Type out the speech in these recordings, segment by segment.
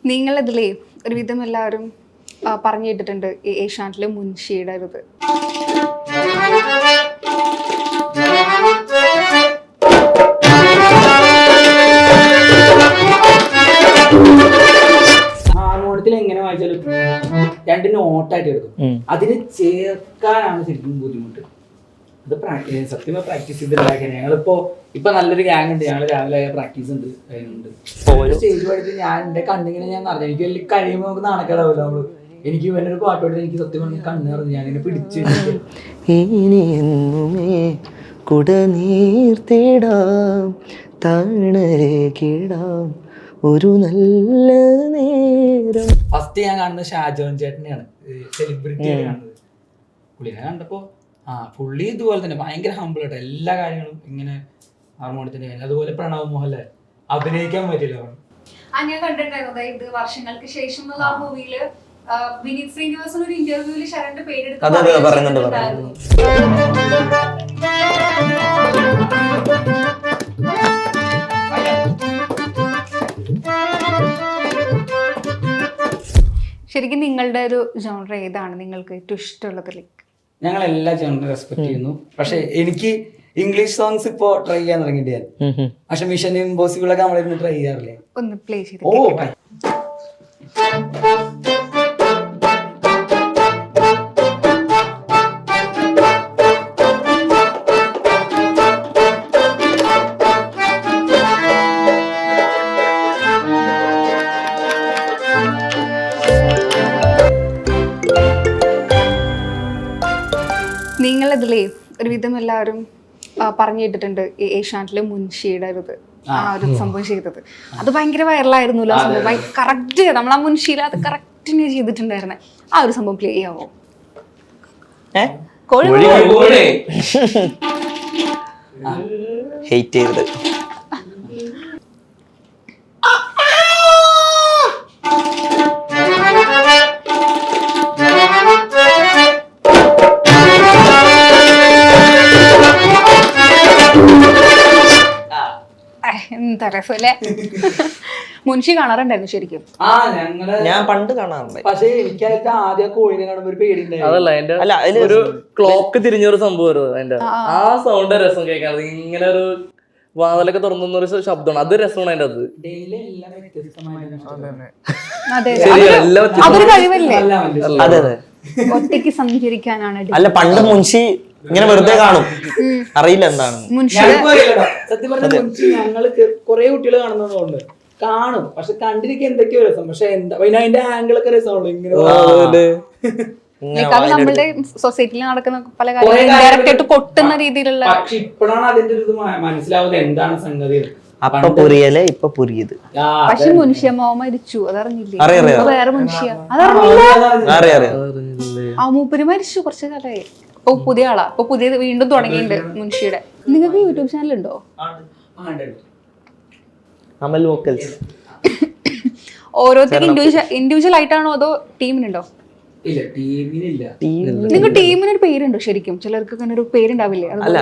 നിങ്ങളിതിലേ ഒരുവിധം എല്ലാവരും പറഞ്ഞു കേട്ടിട്ടുണ്ട് ഏഷ്യാനെറ്റിലെ മുൻഷിയുടെ ഇത്. ഹാർമോണിയത്തിൽ എങ്ങനെ വായിച്ചാലും രണ്ട് നോട്ടായിട്ട് എടുക്കും. അതിന് ചേർക്കാനാണ് ശരിക്കും ബുദ്ധിമുട്ട്. അത് സത്യം പ്രാക്ടീസ് ചെയ്തിട്ടുണ്ടാക്കിയ ഞങ്ങളിപ്പോ നല്ലൊരു ഗ്യാങ് ഉണ്ട്. ഞങ്ങൾ രാവിലെ പ്രാക്ടീസ് ഉണ്ട്. അതിനുണ്ട് സ്റ്റേജ് പഠിച്ച് ഞാൻ എന്റെ കണ്ണിങ്ങനെ ഞാൻ നിറഞ്ഞു. എനിക്ക് വലിയ കഴിയുമ്പോൾ നമുക്ക് നാണക്കേടാവില്ല. നമ്മള് എനിക്ക് ഇവനൊരു പാട്ട് പാടി എനിക്ക് സത്യം പറഞ്ഞ കണ്ണ് നിറഞ്ഞു. ഞാനിങ്ങനെ പിടിച്ച് ഒരു നല്ല നേരം. ഫസ്റ്റ് ഞാൻ കാണുന്നത് ഷാജോൻ ചേട്ടനെയാണ്, സെലിബ്രിറ്റി ആയിട്ട് കാണുന്നത്. പുള്ളിനെ കണ്ടപ്പോ പുള്ളി ഇതുപോലെ തന്നെ ഭയങ്കര ഹമ്പിൾ ആയിട്ട് എല്ലാ കാര്യങ്ങളും ഇങ്ങനെ ഹാർമോണിയത്തിന്റെ കാര്യം. അതുപോലെ പ്രണവ് മോഹൻലാൽ അഭിനയിക്കാൻ പറ്റില്ല. ഞാൻ കണ്ടിട്ടുണ്ടായിരുന്നു ഇത് വർഷങ്ങൾക്ക് ശേഷം ആ മൂവിയില് വിനീത് ശ്രീനിവാസൻ ഒരു ഇന്റർവ്യൂവിൽ ശരണ്ന്റെ പേരെടുത്ത് ശരിക്കും നിങ്ങളുടെ ഒരു ജോണർ ഏതാണ് നിങ്ങൾക്ക് ഏറ്റവും ഇഷ്ടമുള്ളത്? ഞങ്ങൾ എല്ലാ ജോണറും റെസ്പെക്ട് ചെയ്യുന്നു. പക്ഷെ എനിക്ക് ഇംഗ്ലീഷ് സോങ്സ് ഇപ്പോ ട്രൈ ചെയ്യാൻ തുടങ്ങിയിട്ട് ഞാൻ. പക്ഷെ മിഷൻ ഇമ്പോസിബിൾ ഒക്കെ നമ്മളിരുന്ന് ട്രൈ ചെയ്യാറില്ലേ? ഒന്ന് പ്ലേ ചെയ്ത്. നിങ്ങളിതിലേ ഒരുവിധം എല്ലാവരും പറഞ്ഞു കേട്ടിട്ടുണ്ട് ഏഷ്യാനെറ്റിലെ മുൻഷിയുടെ ഇത് ഒരു സംഭവം ചെയ്തത്. അത് ഭയങ്കര വൈറലായിരുന്നല്ലോ ആ സംഭവം. കറക്റ്റ് നമ്മൾ ആ മുൻഷിയിൽ അത് കറക്റ്റിന് ചെയ്തിട്ടുണ്ടായിരുന്നെ. ആ ഒരു സംഭവം പ്ലേ ചെയ്യാവോ? ഹേറ്റ് ചെയ്തത് എന്താ രസല്ലേ? മുൻഷി കാണാറുണ്ടായിരുന്നു ശരിക്കും? ഞാൻ പണ്ട് കാണാറുണ്ട്. പക്ഷെ എനിക്കായിട്ട് ആദ്യം കോഴിനെ കാണുമ്പോ ഒരു പേടിയുണ്ടായിരുന്നു. അതല്ല അതിന്റെ ഒരു ക്ലോക്ക് തിരിഞ്ഞൊരു സംഭവം അതിന്റെ ആ സൗണ്ട് രസം കേൾക്കാറ്. ഇങ്ങനെ ഒരു വാതിലൊക്കെ തുറന്ന ഒരു ശബ്ദമാണ്. അത് രസമാണ് അതിന്റെ അത്. അതൊരു കഴിവല്ലേ? അതെ അതെ. ഒറ്റയ്ക്ക് സഞ്ചരിക്കാനാണ്. അല്ല പണ്ട് മുൻഷി ഇങ്ങനെ വെറുതെ കാണും, അറിയില്ല എന്താണ്. സത്യം പറഞ്ഞ മുൻഷി ഞങ്ങള് കൊറേ കുട്ടികൾ കാണുന്നതുകൊണ്ട് കാണും. പക്ഷെ കണ്ടിരിക്കാൻ എന്തൊക്കെയോ രസം. പക്ഷെ അതിന്റെ ആംഗിളൊക്കെ രസമുള്ളൂ. ഇങ്ങനെ നമ്മുടെ സൊസൈറ്റിയിൽ നടക്കുന്ന പല കാര്യങ്ങളും കൊട്ടുന്ന രീതിയിലുള്ള. പക്ഷെ ഇപ്പോഴാണ് അതിന്റെ ഒരു മനസ്സിലാവുന്നത് എന്താണ് സംഗതി. അപ്പൊ പുരിയല്ലേ ഇപ്പൊ പുരിയത്. പക്ഷെ മുൻഷിയമ്മ മരിച്ചു, അതറിഞ്ഞില്ലേ? വേറെ മുൻഷിയ ആ മൂപ്പര് മരിച്ചു കുറച്ചു കാലമായി. ഇപ്പൊ പുതിയ ആളാ. ഇപ്പൊ പുതിയ വീണ്ടും തുടങ്ങിയിട്ടുണ്ട് മുൻഷിയുടെ. നിങ്ങൾക്ക് യൂട്യൂബ് ചാനൽ ഉണ്ടോ? അമൽ വോക്കൽസ്. ഓരോരുത്തർ ഇൻഡിവിജ്വൽ ആയിട്ടാണോ അതോ ടീമിനുണ്ടോ? നിങ്ങൾ ടീമിനൊരു പേരുണ്ടോ ശരിക്കും? ചിലർക്ക് അങ്ങനെ ഒരു പേരുണ്ടാവില്ലേ? അല്ല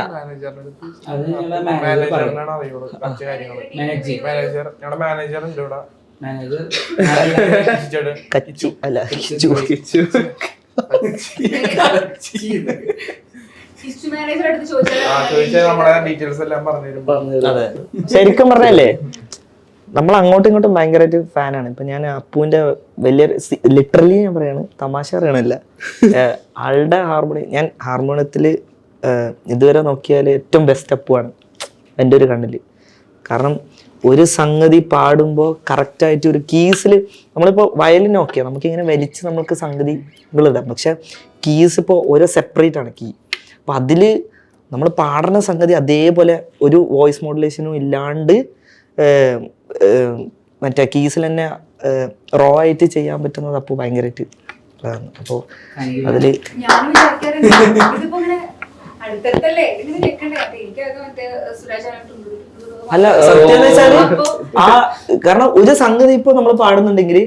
അതെ ശരിക്കും പറഞ്ഞല്ലേ നമ്മൾ അങ്ങോട്ടും ഇങ്ങോട്ടും ഭയങ്കരമായിട്ട് ഫാനാണ്. ഇപ്പൊ ഞാൻ അപ്പുവിന്റെ വലിയ ലിറ്ററലി ഞാൻ പറയാണ്, തമാശ പറയണില്ല. ആളുടെ ഹാർമോണിയം ഞാൻ ഹാർമോണിയത്തിൽ ഇതുവരെ നോക്കിയാൽ ഏറ്റവും ബെസ്റ്റ് അപ്പുവാണ് എൻ്റെ ഒരു കണ്ണിൽ. കാരണം ഒരു സംഗതി പാടുമ്പോൾ കറക്റ്റായിട്ട് ഒരു കീസിൽ നമ്മളിപ്പോൾ വയലിൻ ഓക്കെ നമുക്കിങ്ങനെ വലിച്ച് നമുക്ക് സംഗതികളിടാം. പക്ഷെ കീസ് ഇപ്പോൾ ഓരോ സെപ്പറേറ്റ് ആണ് കീ. അപ്പം അതിൽ നമ്മൾ പാടുന്ന സംഗതി അതേപോലെ ഒരു വോയിസ് മോഡുലേഷനും ഇല്ലാണ്ട് മറ്റേ കീസിൽ തന്നെ റോ ആയിട്ട് ചെയ്യാൻ പറ്റുന്നത് അപ്പോൾ ഭയങ്കരമായിട്ട് അപ്പോൾ അതിൽ അല്ല സത്യം എന്ന് വെച്ചാല് കാരണം ഒരു സംഗതി ഇപ്പൊ നമ്മൾ പാടുന്നുണ്ടെങ്കിൽ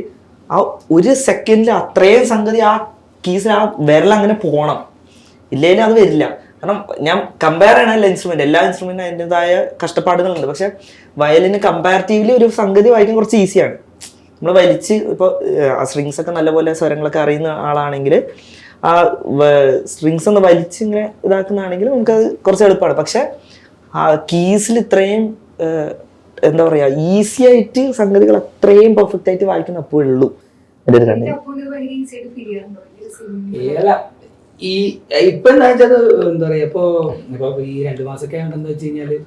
ആ ഒരു സെക്കൻഡിൽ അത്രയും സംഗതി ആ കീസിൽ ആ വിരൽ അങ്ങനെ പോണം, ഇല്ലെങ്കിൽ അത് വരില്ല. കാരണം ഞാൻ കമ്പയർ ചെയ്യണ ഇൻസ്ട്രുമെന്റ്, എല്ലാ ഇൻസ്ട്രുമെന്റും അതിൻ്റെതായ കഷ്ടപ്പാടുകളുണ്ട്. പക്ഷെ വയലിന് കമ്പാരിറ്റീവ്ലി ഒരു സംഗതി വായിക്കാൻ കുറച്ച് ഈസിയാണ്. നമ്മൾ വലിച്ച് ഇപ്പോൾ സ്ട്രിങ്സ് ഒക്കെ നല്ലപോലെ സ്വരങ്ങളൊക്കെ അറിയുന്ന ആളാണെങ്കിൽ ആ സ്ട്രിങ്സ് ഒന്ന് വലിച്ച് ഇങ്ങനെ ഇതാക്കുന്നതാണെങ്കിൽ നമുക്കത് കുറച്ച് എളുപ്പമാണ്. പക്ഷെ ആ കീസിൽ ഇത്രയും എന്താ പറയുക ഈസി ആയിട്ട് സംഗതികൾ അത്രയും പെർഫെക്റ്റ് ആയിട്ട് വായിക്കുന്ന അപ്പോഴേ ഉള്ളൂ എൻ്റെ ഒരു കണ്ണിൽ. അല്ല ഈ ഇപ്പൊ എന്താ വെച്ചാൽ എന്താ പറയാ ഇപ്പൊ ഈ 2 മാസമൊക്കെ ആണെന്ന് വെച്ച് കഴിഞ്ഞാല്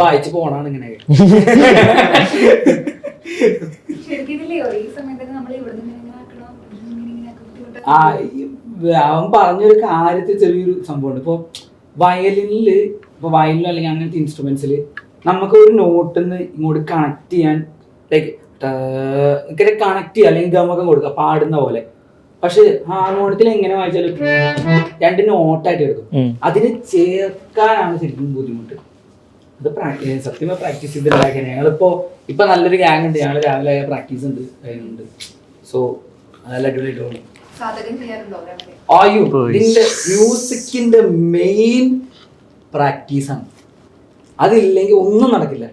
വായിച്ചു പോണാണ് ഇങ്ങനെ. ആ അവൻ പറഞ്ഞൊരു കാര്യത്തിൽ ചെറിയൊരു സംഭവമുണ്ട്. ഇപ്പൊ വയലിനില് അല്ലെങ്കിൽ അങ്ങനത്തെ ഇൻസ്ട്രുമെന്റ്സിൽ നമുക്ക് ഒരു നോട്ടിന്ന് ഇങ്ങോട്ട് കണക്ട് ചെയ്യാൻ ലൈക്ക് കണക്ട് ചെയ്യുക അല്ലെങ്കിൽ ഗമകം കൊടുക്കുക പാടുന്ന പോലെ. പക്ഷെ ഹാർമോണിയത്തിൽ എങ്ങനെ വായിച്ചാലും 2 നോട്ടായിട്ട് എടുക്കും. അതിന് ചേർക്കാനാണ് ശരിക്കും ബുദ്ധിമുട്ട്. അത് സത്യമായി പ്രാക്ടീസ് ചെയ്തിട്ടുണ്ടാക്കിയ ഞങ്ങളിപ്പോ ഇപ്പൊ നല്ലൊരു ഗ്യാങ് ഉണ്ട്. ഞങ്ങൾ രാവിലെ പ്രാക്ടീസ് ഉണ്ട് അതിനുണ്ട്. സോ അതെല്ലാം അടിപൊളിയായിട്ട് തോന്നി. ഇതിന്റെ മ്യൂസിക്കിന്റെ മെയിൻ പ്രാക്ടീസാണ്. അതില്ലെങ്കിൽ ഒന്നും നടക്കില്ല.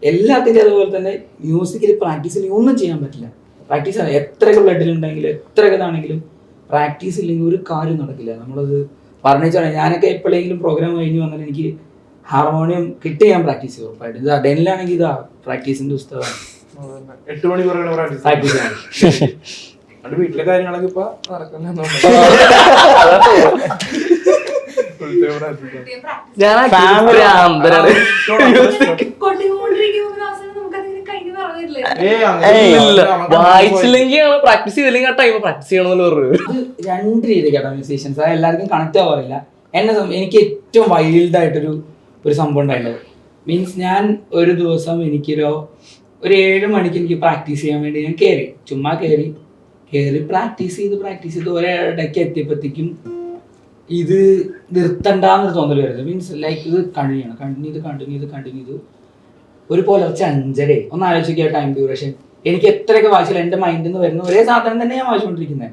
എല്ലാത്തിൻ്റെ അതുപോലെ തന്നെ മ്യൂസിക്കിൽ പ്രാക്ടീസിൽ ഒന്നും ചെയ്യാൻ പറ്റില്ല. പ്രാക്ടീസ് എത്രയൊക്കെ ബ്ലഡിലുണ്ടെങ്കിലും എത്രയൊക്കെ ഇതാണെങ്കിലും പ്രാക്ടീസ് ഇല്ലെങ്കിൽ ഒരു കാര്യം നടക്കില്ല. നമ്മളത് പറഞ്ഞാൽ ഞാനൊക്കെ എപ്പോഴെങ്കിലും പ്രോഗ്രാം കഴിഞ്ഞ് വന്നാൽ എനിക്ക് ഹാർമോണിയം കിട്ടി ഞാൻ പ്രാക്ടീസ് ചെയ്യും ഉറപ്പായിട്ട്. ഇതാ ഡെനിലാണെങ്കിൽ ഇതാ പ്രാക്ടീസിന്റെ പുസ്തകമാണ്. 8 മണിക്കൂർ പ്രാക്ടീസ് ആണ്. വീട്ടിലെ കാര്യങ്ങളൊക്കെ ഇപ്പൊ നടക്കുന്ന വായിച്ചില്ലെങ്കിൽ പ്രാക്ടീസ് ചെയ്തില്ലെങ്കിൽ ആ ടൈം പ്രാക്ടീസ് ചെയ്യണമെന്ന് പറഞ്ഞു. അത് 2 രീതിക്കാട്ടോ മ്യൂസീഷ്യൻസ്. അത് എല്ലാവർക്കും കണക്ട് ആവാറില്ല. എനിക്ക് ഏറ്റവും വൈൽഡായിട്ടൊരു സംഭവം ഉണ്ടായിട്ടുള്ളത് മീൻസ് ഞാൻ ഒരു ദിവസം എനിക്കൊരു 7 മണിക്ക് എനിക്ക് പ്രാക്ടീസ് ചെയ്യാൻ വേണ്ടി ഞാൻ ചുമ്മാ കയറി പ്രാക്ടീസ് ചെയ്ത് ഒരിടയ്ക്ക് എത്തിയപ്പോഴത്തേക്കും ഇത് നിർത്തണ്ടെന്നൊരു തോന്നൽ വരുന്നത്. മീൻസ് ലൈക്ക് ഇത് കണ്ടിന്യൂ ചെയ്ത് ഒരു പുലർച്ചെ 5:30 ഒന്ന് ആലോചിക്കുക ടൈം ഡ്യൂറേഷൻ. എനിക്ക് എത്രയൊക്കെ വായിച്ചാലും എൻ്റെ മൈൻഡിൽ നിന്ന് വരുന്ന ഒരേ സാധനം തന്നെ ഞാൻ വായിച്ചുകൊണ്ടിരിക്കുന്നത്.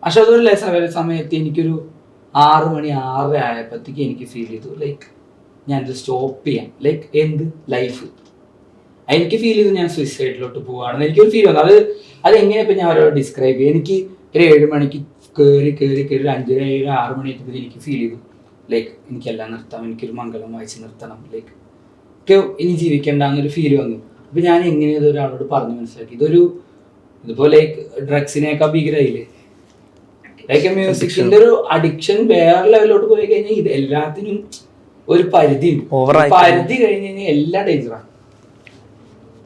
പക്ഷെ അതൊരു സമയത്ത് എനിക്കൊരു 6 മണി 6:30 ആയപ്പോഴത്തേക്ക് എനിക്ക് ഫീൽ ചെയ്തു ലൈക്ക് ഞാനിത് സ്റ്റോപ്പ് ചെയ്യാം. ലൈക്ക് എന്ത് ലൈഫ് എനിക്ക് ഫീൽ ചെയ്തു ഞാൻ സൂയിസൈഡിലോട്ട് പോവുകയാണെന്ന് എനിക്കൊരു ഫീൽ വന്നു. അത് എങ്ങനെയാണ് ഇപ്പം ഞാൻ അവരോട് ഡിസ്ക്രൈബ് ചെയ്യും. എനിക്ക് ഒരു 7 മണിക്ക് കയറി 5:30 6 മണി ആയപ്പോൾ എനിക്ക് ഫീൽ ചെയ്തു ലൈക്ക് എനിക്കെല്ലാം നിർത്താം, എനിക്കൊരു മംഗളം വായിച്ച് നിർത്തണം, ലൈക്ക് ഇനി ജീവിക്കേണ്ട എന്നൊരു ഫീൽ വന്നു. അപ്പം ഞാൻ എങ്ങനെയത് ഒരാളോട് പറഞ്ഞ് മനസ്സിലാക്കി ഇതിപ്പോൾ ലൈക്ക് ഡ്രഗ്സിനെയൊക്കെ ഭീകരമായില്ലേ. ലൈക്ക് മ്യൂസിക്കിന്റെ ഒരു അഡിക്ഷൻ വേറെ ലെവലിലോട്ട് പോയി കഴിഞ്ഞാൽ ഇത് എല്ലാത്തിനും ഒരു പരിധി കഴിഞ്ഞ് കഴിഞ്ഞാൽ എല്ലാം ഡേഞ്ചറാണ്.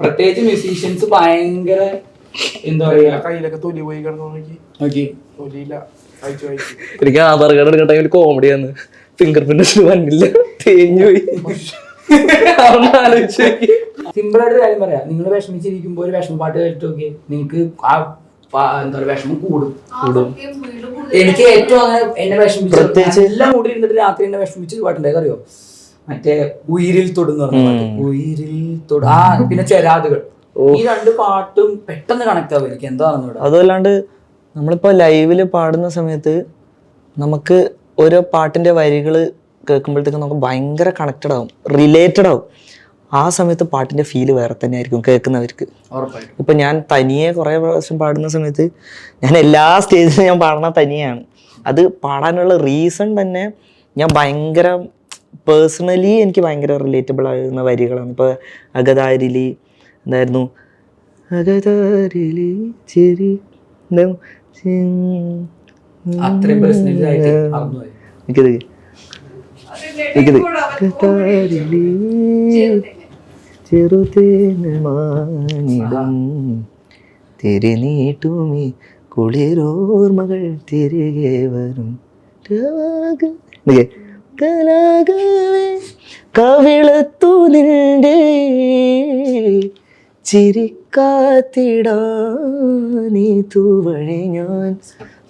പ്രത്യേകിച്ച് മ്യൂസീഷ്യൻസ് ഭയങ്കര എന്താ പറയാ കയ്യിലൊക്കെ തൊലി പോയി നോക്കി തൊലിയില്ല. എനിക്ക് ആധാർ കാർഡ് എടുക്കുന്ന ടൈമിൽ കോമഡി ആണ്. ഫിംഗർ പ്രിന്റ് വന്നില്ല, തേഞ്ഞു പോയി. സിമ്പിൾ ആയിട്ട് കാര്യം പറയാം. നിങ്ങൾ വിഷമിച്ചിരിക്കുമ്പോ ഒരു വിഷമ പാട്ട് കേട്ട് നോക്കി നിങ്ങൾക്ക് ആ എന്താ പറയുക വിഷമം കൂടും. എനിക്ക് ഏറ്റവും അങ്ങനെ എന്നെ വിഷമിച്ചു എല്ലാം കൂടി ഇരുന്നിട്ട് രാത്രി എന്നെ വിഷമിച്ചൊരു പാട്ടുണ്ടായത് അറിയോ? മറ്റേ ഉയിരിൽ തൊടുന്ന പറഞ്ഞ പാട്ട്. ഉയിരിൽ തൊടു പിന്നെ ചെരാതുകൾ. ഈ 2 പാട്ടും പെട്ടെന്ന് കണക്ട് ആവും എനിക്ക് എന്താണെന്നോട്. അതല്ലാണ്ട് നമ്മളിപ്പോ ലൈവില് പാടുന്ന സമയത്ത് നമുക്ക് ഓരോ പാട്ടിന്റെ വരികൾ കേൾക്കുമ്പോഴത്തേക്കും നമുക്ക് ഭയങ്കര കണക്റ്റഡ് ആവും, റിലേറ്റഡ് ആവും. ആ സമയത്ത് പാട്ടിന്റെ ഫീല് വേറെ തന്നെ ആയിരിക്കും കേൾക്കുന്നവർക്ക്. ഇപ്പൊ ഞാൻ തനിയെ കുറെ പ്രാവശ്യം പാടുന്ന സമയത്ത് ഞാൻ എല്ലാ സ്റ്റേജിലും ഞാൻ പാടുന്ന തനിയാണ്. അത് പാടാനുള്ള റീസൺ തന്നെ ഞാൻ ഭയങ്കര പേഴ്സണലി എനിക്ക് ഭയങ്കര റിലേറ്റബിൾ ആകുന്ന വരികളാണ്. ഇപ്പൊ അകതാരിലി എന്തായിരുന്നു, അകതാരിലി ചെറി ചെറുതേനമാനിടം തിരിനീട്ടുമി കുളിരോർമകൾ തിരികെ വരും കലാകവേ കവിളത്തു നിന്റെ ചിരിക്കാത്തിടാനീ തൂവഴി ഞാൻ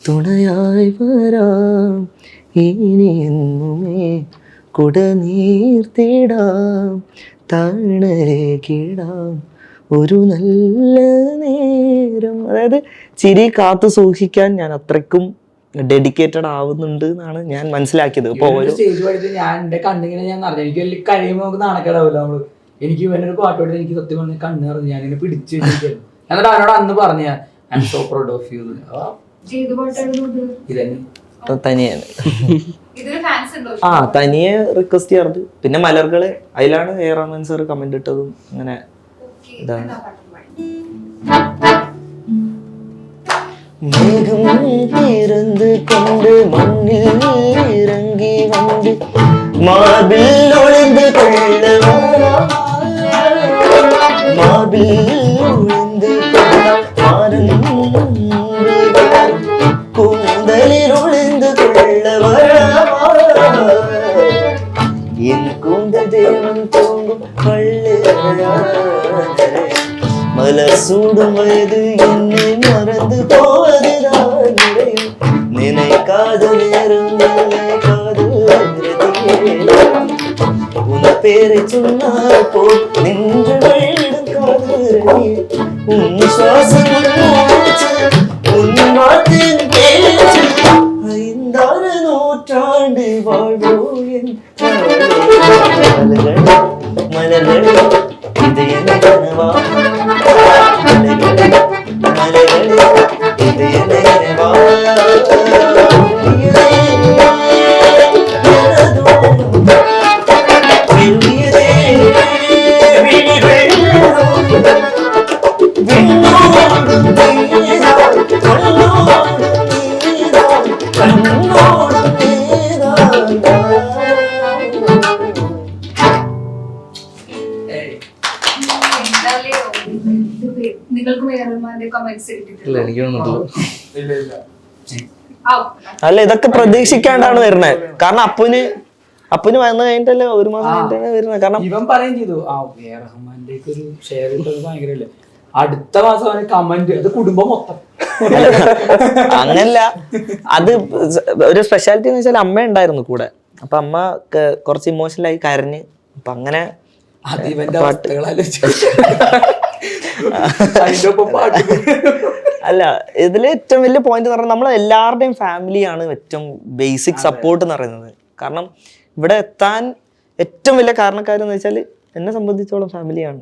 തുണയായി വരാം ഇനി എന്നുമേ കുടനീർത്തിടാം തണലേക്കിടാം ഒരു നല്ല നേരം. അതായത് ചിരി കാത്തു സൂക്ഷിക്കാൻ ഞാൻ അത്രയ്ക്കും ഡെഡിക്കേറ്റഡ് ആവുന്നുണ്ട് എന്നാണ് ഞാൻ മനസ്സിലാക്കിയത്. സ്റ്റേജ് പഠിച്ച് ഞാൻ എന്റെ കണ്ണിങ്ങനെ ഞാൻ നിറഞ്ഞു. എനിക്ക് വലിയ കഴിയുമ്പോൾ നമുക്ക് നാണക്കേടാവില്ല. നമ്മള് എനിക്ക് ഇവനൊരു പാട്ടോട് എനിക്ക് സത്യം പറഞ്ഞ കണ്ണ് പറഞ്ഞു ഞാനിങ്ങനെ പിടിച്ചു വെച്ചിരിക്കുന്നു. എന്നിട്ട് അവനോട് അന്ന് പറഞ്ഞ I am so proud of you. ഇതന്നെ തനിയാണ് തനിയെ റിക്വസ്റ്റ് ചെയ്യാറുണ്ട്. പിന്നെ മലർകള് അതിലാണ് എ റഹ്മാൻ സാർ കമന്റ് ഇട്ടതും അങ്ങനെ ഇതാണ്. மேகம் திறந்து கொண்டு மண்ணில் இறங்கி வந்து மார்பில் ஒளிந்து கொள்ள மார்பில் ஒளிந்து கூந்தலில் ஒளிந்து கொள்ள என் கூந்தல் தேவன் தூங்கும் மலர் சூடும் வயது என்னை மறந்து போவதுதான் நினைக்காத நேரம் நினைக்காது உன் பேரை சொன்னால் போ நின்று வெள்ளும் காதல் உன் சுவாசம் உன் வார்த்தையின் பேச்சு 5 நூற்றாண்டு வாழ்வோம் என் மலர்கள் இது என்ன கனவா இது என்ன கனவா അല്ല ഇതൊക്കെ പ്രതീക്ഷിക്കാണ്ടാണ് വരുന്നത്. കാരണം അപ്പുന് വന്നു കഴിഞ്ഞിട്ടല്ലേ 1 മാസം കഴിഞ്ഞിട്ടാണ് വരുന്നത്. കാരണം ഇവൻ പറയുകയും ചെയ്തു റഹ്മാന്റെ ഒരു ഷെയർ ഇട്ടത് ഭയങ്കരല്ലേ, അടുത്ത മാസം അവന് കമന്റ് അത് കുടുംബം മൊത്തം. അങ്ങനല്ല, അത് ഒരു സ്പെഷ്യാലിറ്റി എന്ന് വെച്ചാൽ അമ്മ ഉണ്ടായിരുന്നു കൂടെ. അപ്പൊ അമ്മ കുറച്ച് ഇമോഷണലായി കരഞ്ഞ്. അപ്പൊ അങ്ങനെ അല്ല ഇതില് ഏറ്റവും വലിയ പോയിന്റ് എന്ന് പറഞ്ഞാൽ നമ്മൾ എല്ലാവരുടെയും ഫാമിലിയാണ് ഏറ്റവും ബേസിക് സപ്പോർട്ട് എന്ന് പറയുന്നത്. കാരണം ഇവിടെ എത്താൻ ഏറ്റവും വലിയ കാരണക്കാരെന്ന് വെച്ചാൽ എന്നെ സംബന്ധിച്ചോളം ഫാമിലിയാണ്.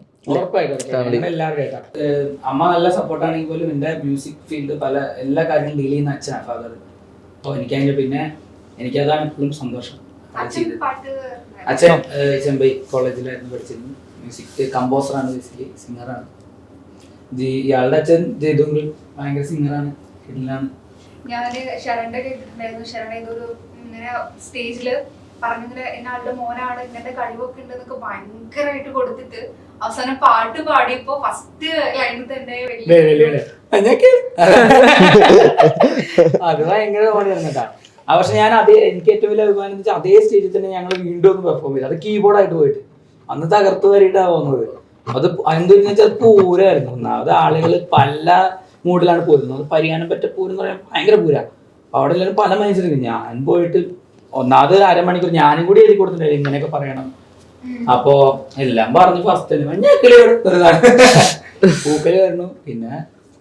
അമ്മ നല്ല സപ്പോർട്ടാണെങ്കിൽ പോലും എന്റെ മ്യൂസിക് ഫീൽഡ് പല എല്ലാ കാര്യങ്ങളും ഡീൽ ചെയ്യുന്ന അച്ഛനാണ്, ഫാദർ. അപ്പോൾ എനിക്കതിന്റെ പിന്നെ എനിക്കതാണ് എപ്പോഴും സന്തോഷം. അച്ഛൻ ചെമ്പൈ കോളേജിലായിരുന്നു പഠിച്ചിരുന്നു. മ്യൂസിക് കമ്പോസറാണ്, ബേസിക്കലി സിംഗറാണ്. ഇയാളുടെ അച്ഛൻ ജയ്തുങ്കിൽ ഭയങ്കര സിംഗറാണ്, കിടിലാണ്. ഞാന് ശരണ്ടെ കേട്ടിട്ടുണ്ടായിരുന്നു. ശരണ ഇതൊരു ഇങ്ങനെ സ്റ്റേജില് പറഞ്ഞിങ്ങനെ എന്നാളുടെ മോനാണ്, ഇങ്ങനത്തെ കഴിവൊക്കെ ഉണ്ടെന്നൊക്കെ ഭയങ്കരമായിട്ട് കൊടുത്തിട്ട് അവസാനം പാട്ട് പാടിയപ്പോ ഫസ്റ്റ് ലൈനിൽ തന്നെ അത് ഭയങ്കര ഓടിയായിരുന്നു കേട്ടാ. പക്ഷെ ഞാൻ എനിക്ക് ഏറ്റവും വലിയ അഭിമാനം വെച്ചാൽ അതേ സ്റ്റേജിൽ തന്നെ ഞങ്ങൾ വീണ്ടും ഒന്ന് പെർഫോം ചെയ്തു. അത് കീബോർഡായിട്ട് പോയിട്ട് അന്ന് തകർത്ത് വരിയിട്ടാ പോകുന്നത്. അത് എന്തെന്ന് വെച്ചാൽ പൂരമായിരുന്നു. ഒന്നാമത് ആളുകൾ പല മൂഡിലാണ് പോരുന്നത്. അത് പരിഹാനം പറ്റ പൂരം എന്ന് പറയാൻ ഭയങ്കര പൂര. അപ്പൊ അവിടെ എല്ലാവരും പല മനുഷ്യർക്കും. ഞാൻ പോയിട്ട് ഒന്നാമത് 1/2 മണിക്കൂർ ഞാനും കൂടി എഴുതി കൊടുത്തിട്ടുണ്ടായിരുന്നു ഇങ്ങനെയൊക്കെ പറയണം. അപ്പൊ എല്ലാം പറഞ്ഞു ഫസ്റ്റ് പൂക്കല് വരുന്നു. പിന്നെ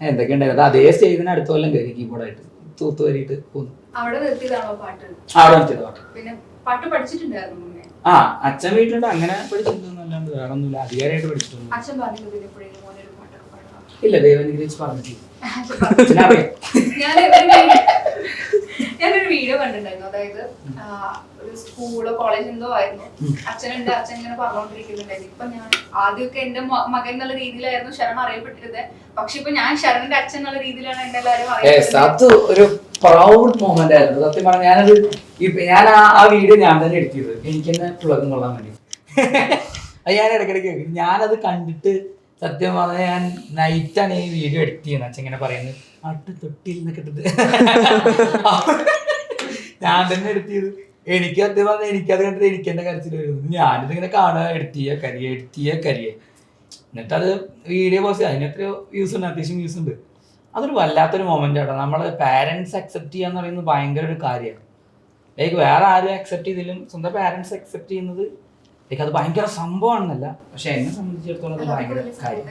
എന്തൊക്കെ ഉണ്ടായിരുന്നു. അതേ സ്റ്റേജിന് അടുത്ത കൊല്ലം കയറി കീബോർഡായിട്ട് തൂത്ത് വരിയിട്ട് പോന്നു. അവിടെ നിർത്തിയതാണോ പാട്ട്? അവിടെ നിർത്തിയത് പാട്ട്. പിന്നെ പാട്ട് പഠിച്ചിട്ടുണ്ടായിരുന്നു മുന്നേ? അച്ഛൻ വീട്ടിലുണ്ട്. അങ്ങനെ പഠിച്ചിട്ടൊന്നുമല്ലാണ്ട് വേറെ ഒന്നുമില്ല, അധികാരമായിട്ട് പഠിച്ചിട്ടൊന്നും അച്ഛൻ പറഞ്ഞു മോനൊരു പാട്ടൊക്കെ പാടണം? ഇല്ല, ദൈവനിഗ്രഹിച്ച് പറഞ്ഞിട്ടില്ല. ഞാനൊരു വീഡിയോ കണ്ടിട്ടുണ്ടായിരുന്നു. അതായത് ഒരു സ്കൂളോ കോളേജ് എന്തോ ആയിരുന്നു. അച്ഛനുണ്ട്, അച്ഛൻ ഇങ്ങനെ പറഞ്ഞോണ്ടിരിക്കുന്നുണ്ടായിരുന്നു. ഇപ്പൊ ഞാൻ ആദ്യമൊക്കെ എന്റെ മകൻ എന്നുള്ള രീതിയിലായിരുന്നു ശരൺ അറിയപ്പെട്ടിരുന്നത്. പക്ഷെ ഇപ്പൊ ഞാൻ ശരണിന്റെ അച്ഛൻ എന്നുള്ള രീതിയിലാണ് എന്നെ എല്ലാവരും അറിയപ്പെട്ടത്. അത് ഒരു പ്രൗഡ് മൊമെന്റ് ആയിരുന്നു സത്യം പറഞ്ഞാൽ. ഞാൻ ആ വീഡിയോ ഞാൻ തന്നെ എഡിറ്റ് ചെയ്തത്, എനിക്ക് തന്നെ പുളകം കൊള്ളാൻ വേണ്ടി. അത് ഞാൻ ഇടയ്ക്കിടയ്ക്ക് ഞാനത് കണ്ടിട്ട് സത്യം പറഞ്ഞാൽ ഞാൻ നൈറ്റാണ് ഈ വീഡിയോ എഡിറ്റ് ചെയ്യുന്നത്. അച്ഛൻ ഇങ്ങനെ പറയുന്നത് പാട്ട് തൊട്ടിൽ എന്നൊക്കെ ഇട്ടിട്ട് ഞാൻ തന്നെ എഡിറ്റ് ചെയ്തു. എനിക്ക് സത്യം പറഞ്ഞാൽ എനിക്കത് കണ്ടിട്ട് എനിക്ക് എന്റെ കരച്ചിൽ വരുന്നത്. ഞാനിതിങ്ങനെ കാണുക, എഡിറ്റ് ചെയ്യുക കരിയെ എന്നിട്ടത് വീഡിയോ പോസ്റ്റ് അതിന് എത്രയോ വ്യൂസ് ഉണ്ട്, അത്യാവശ്യം വ്യൂസ് ഉണ്ട്. അതൊരു വല്ലാത്തൊരു മൊമെന്റ് ആണ്. നമ്മളെ പാരന്റ്സ് അക്സെപ്റ്റ് ചെയ്യാന്ന് പറയുന്നത് ഭയങ്കര ഒരു കാര്യമാണ്. ലൈക്ക് വേറെ ആരും അക്സെപ്റ്റ് ചെയ്തില്ലും സ്വന്തം പാരന്റ്സ് അക്സെപ്റ്റ് ചെയ്യുന്നത് ലൈക്ക് അത് ഭയങ്കര സംഭവമാണെന്നല്ല. പക്ഷെ എന്നെ സംബന്ധിച്ചിടത്തോളം അത് ഭയങ്കര കാര്യം.